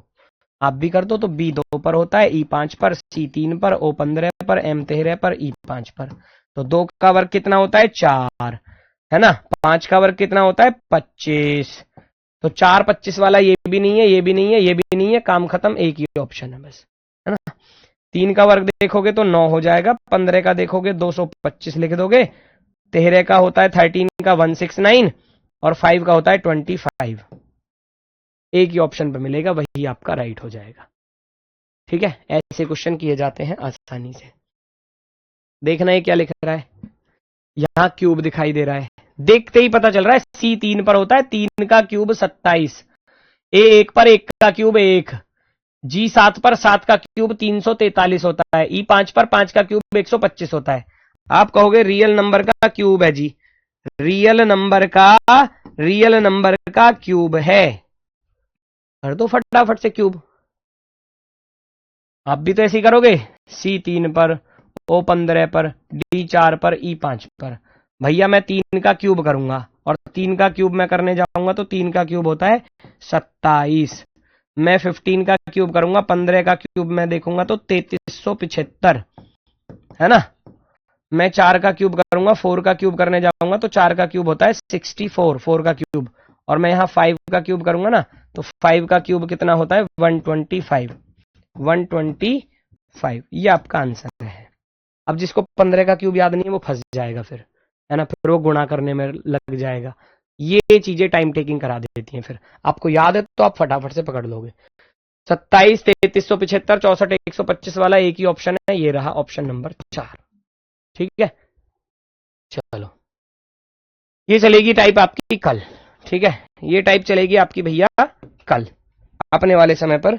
आप भी कर दो तो बी 2 पर होता है, ई 5 पर, सी 3 पर, ओ 15 पर, एम 13 पर, ई 5 पर। तो 2 का वर्ग कितना होता है? 4, है ना। 5 का वर्ग कितना होता है? 25। तो 4 25 वाला ये भी नहीं है, ये भी नहीं है, ये भी नहीं है, काम खत्म, एक ही ऑप्शन है बस, है ना। 3 का वर्ग देखोगे तो 9 हो जाएगा, 15 का देखोगे 225 लिख दोगे, 13 का होता है 13 का 169 और 5 का होता है 25। एक ही ऑप्शन पे मिलेगा, वही आपका राइट हो जाएगा, ठीक है। ऐसे क्वेश्चन किए जाते हैं आसानी से। देखना है क्या लिख रहा है, यहां क्यूब दिखाई दे रहा है, देखते ही पता चल रहा है। सी 3 पर होता है, 3 का क्यूब 27। ए 1 पर 1 का क्यूब 1। जी 7 पर 7 का क्यूब 343 होता है। ई 5 पर 5 का क्यूब 125 होता है। आप कहोगे रियल नंबर का क्यूब है जी, रियल नंबर का क्यूब है, कर दो फटाफट से क्यूब। आप भी तो ऐसे ही करोगे, सी 3 पर, ओ 15 पर, डी 4 पर, ई 5 पर। भैया मैं 3 का क्यूब करूंगा और 3 का क्यूब मैं करने जाऊंगा तो 3 का क्यूब होता है 27। मैं 15 का क्यूब करूंगा, 15 का क्यूब मैं देखूंगा तो 3375, है ना। मैं 4 का क्यूब करूंगा, 4 का क्यूब करने जाऊंगा तो 4 का क्यूब होता है 64, 4 का क्यूब। और मैं यहां 5 का क्यूब करूंगा ना, तो 5 का क्यूब कितना होता है 125, 125। ये आपका आंसर है। अब जिसको 15 का क्यूब याद नहीं है वो फंस जाएगा फिर, है ना, फिर वो गुणा करने में लग जाएगा। ये चीजें टाइम टेकिंग करा देती हैं। फिर आपको याद है तो आप फटाफट से पकड़ लोगे। 27, 3375, 64, 125 वाला एक ही ऑप्शन है, ये रहा ऑप्शन नंबर 4। ठीक है, चलो ये चलेगी टाइप आपकी कल। ठीक है, ये टाइप चलेगी आपकी भैया कल अपने वाले समय पर,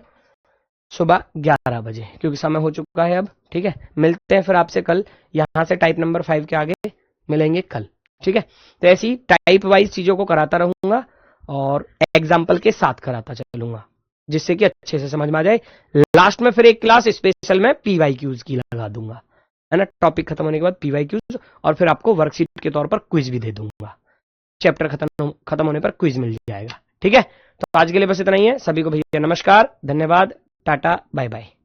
सुबह 11 बजे, क्योंकि समय हो चुका है अब। ठीक है, मिलते हैं फिर आपसे कल, यहां से टाइप नंबर 5 के आगे मिलेंगे कल। ठीक है, तो ऐसी टाइप वाइज चीजों को कराता रहूंगा और एग्जाम्पल के साथ कराता चलूंगा, जिससे कि अच्छे से समझ में आ जाए। लास्ट में फिर एक क्लास स्पेशल में पीवाईक्यूज की लगा दूंगा, है ना, टॉपिक खत्म होने के बाद पीवाईक्यूज, और फिर आपको वर्कशीट के तौर पर क्विज भी दे दूंगा। चैप्टर खत्म होने पर क्विज मिल जाएगा। ठीक है, तो आज के लिए बस इतना ही है। सभी को भैया नमस्कार, धन्यवाद, टाटा, बाय बाय।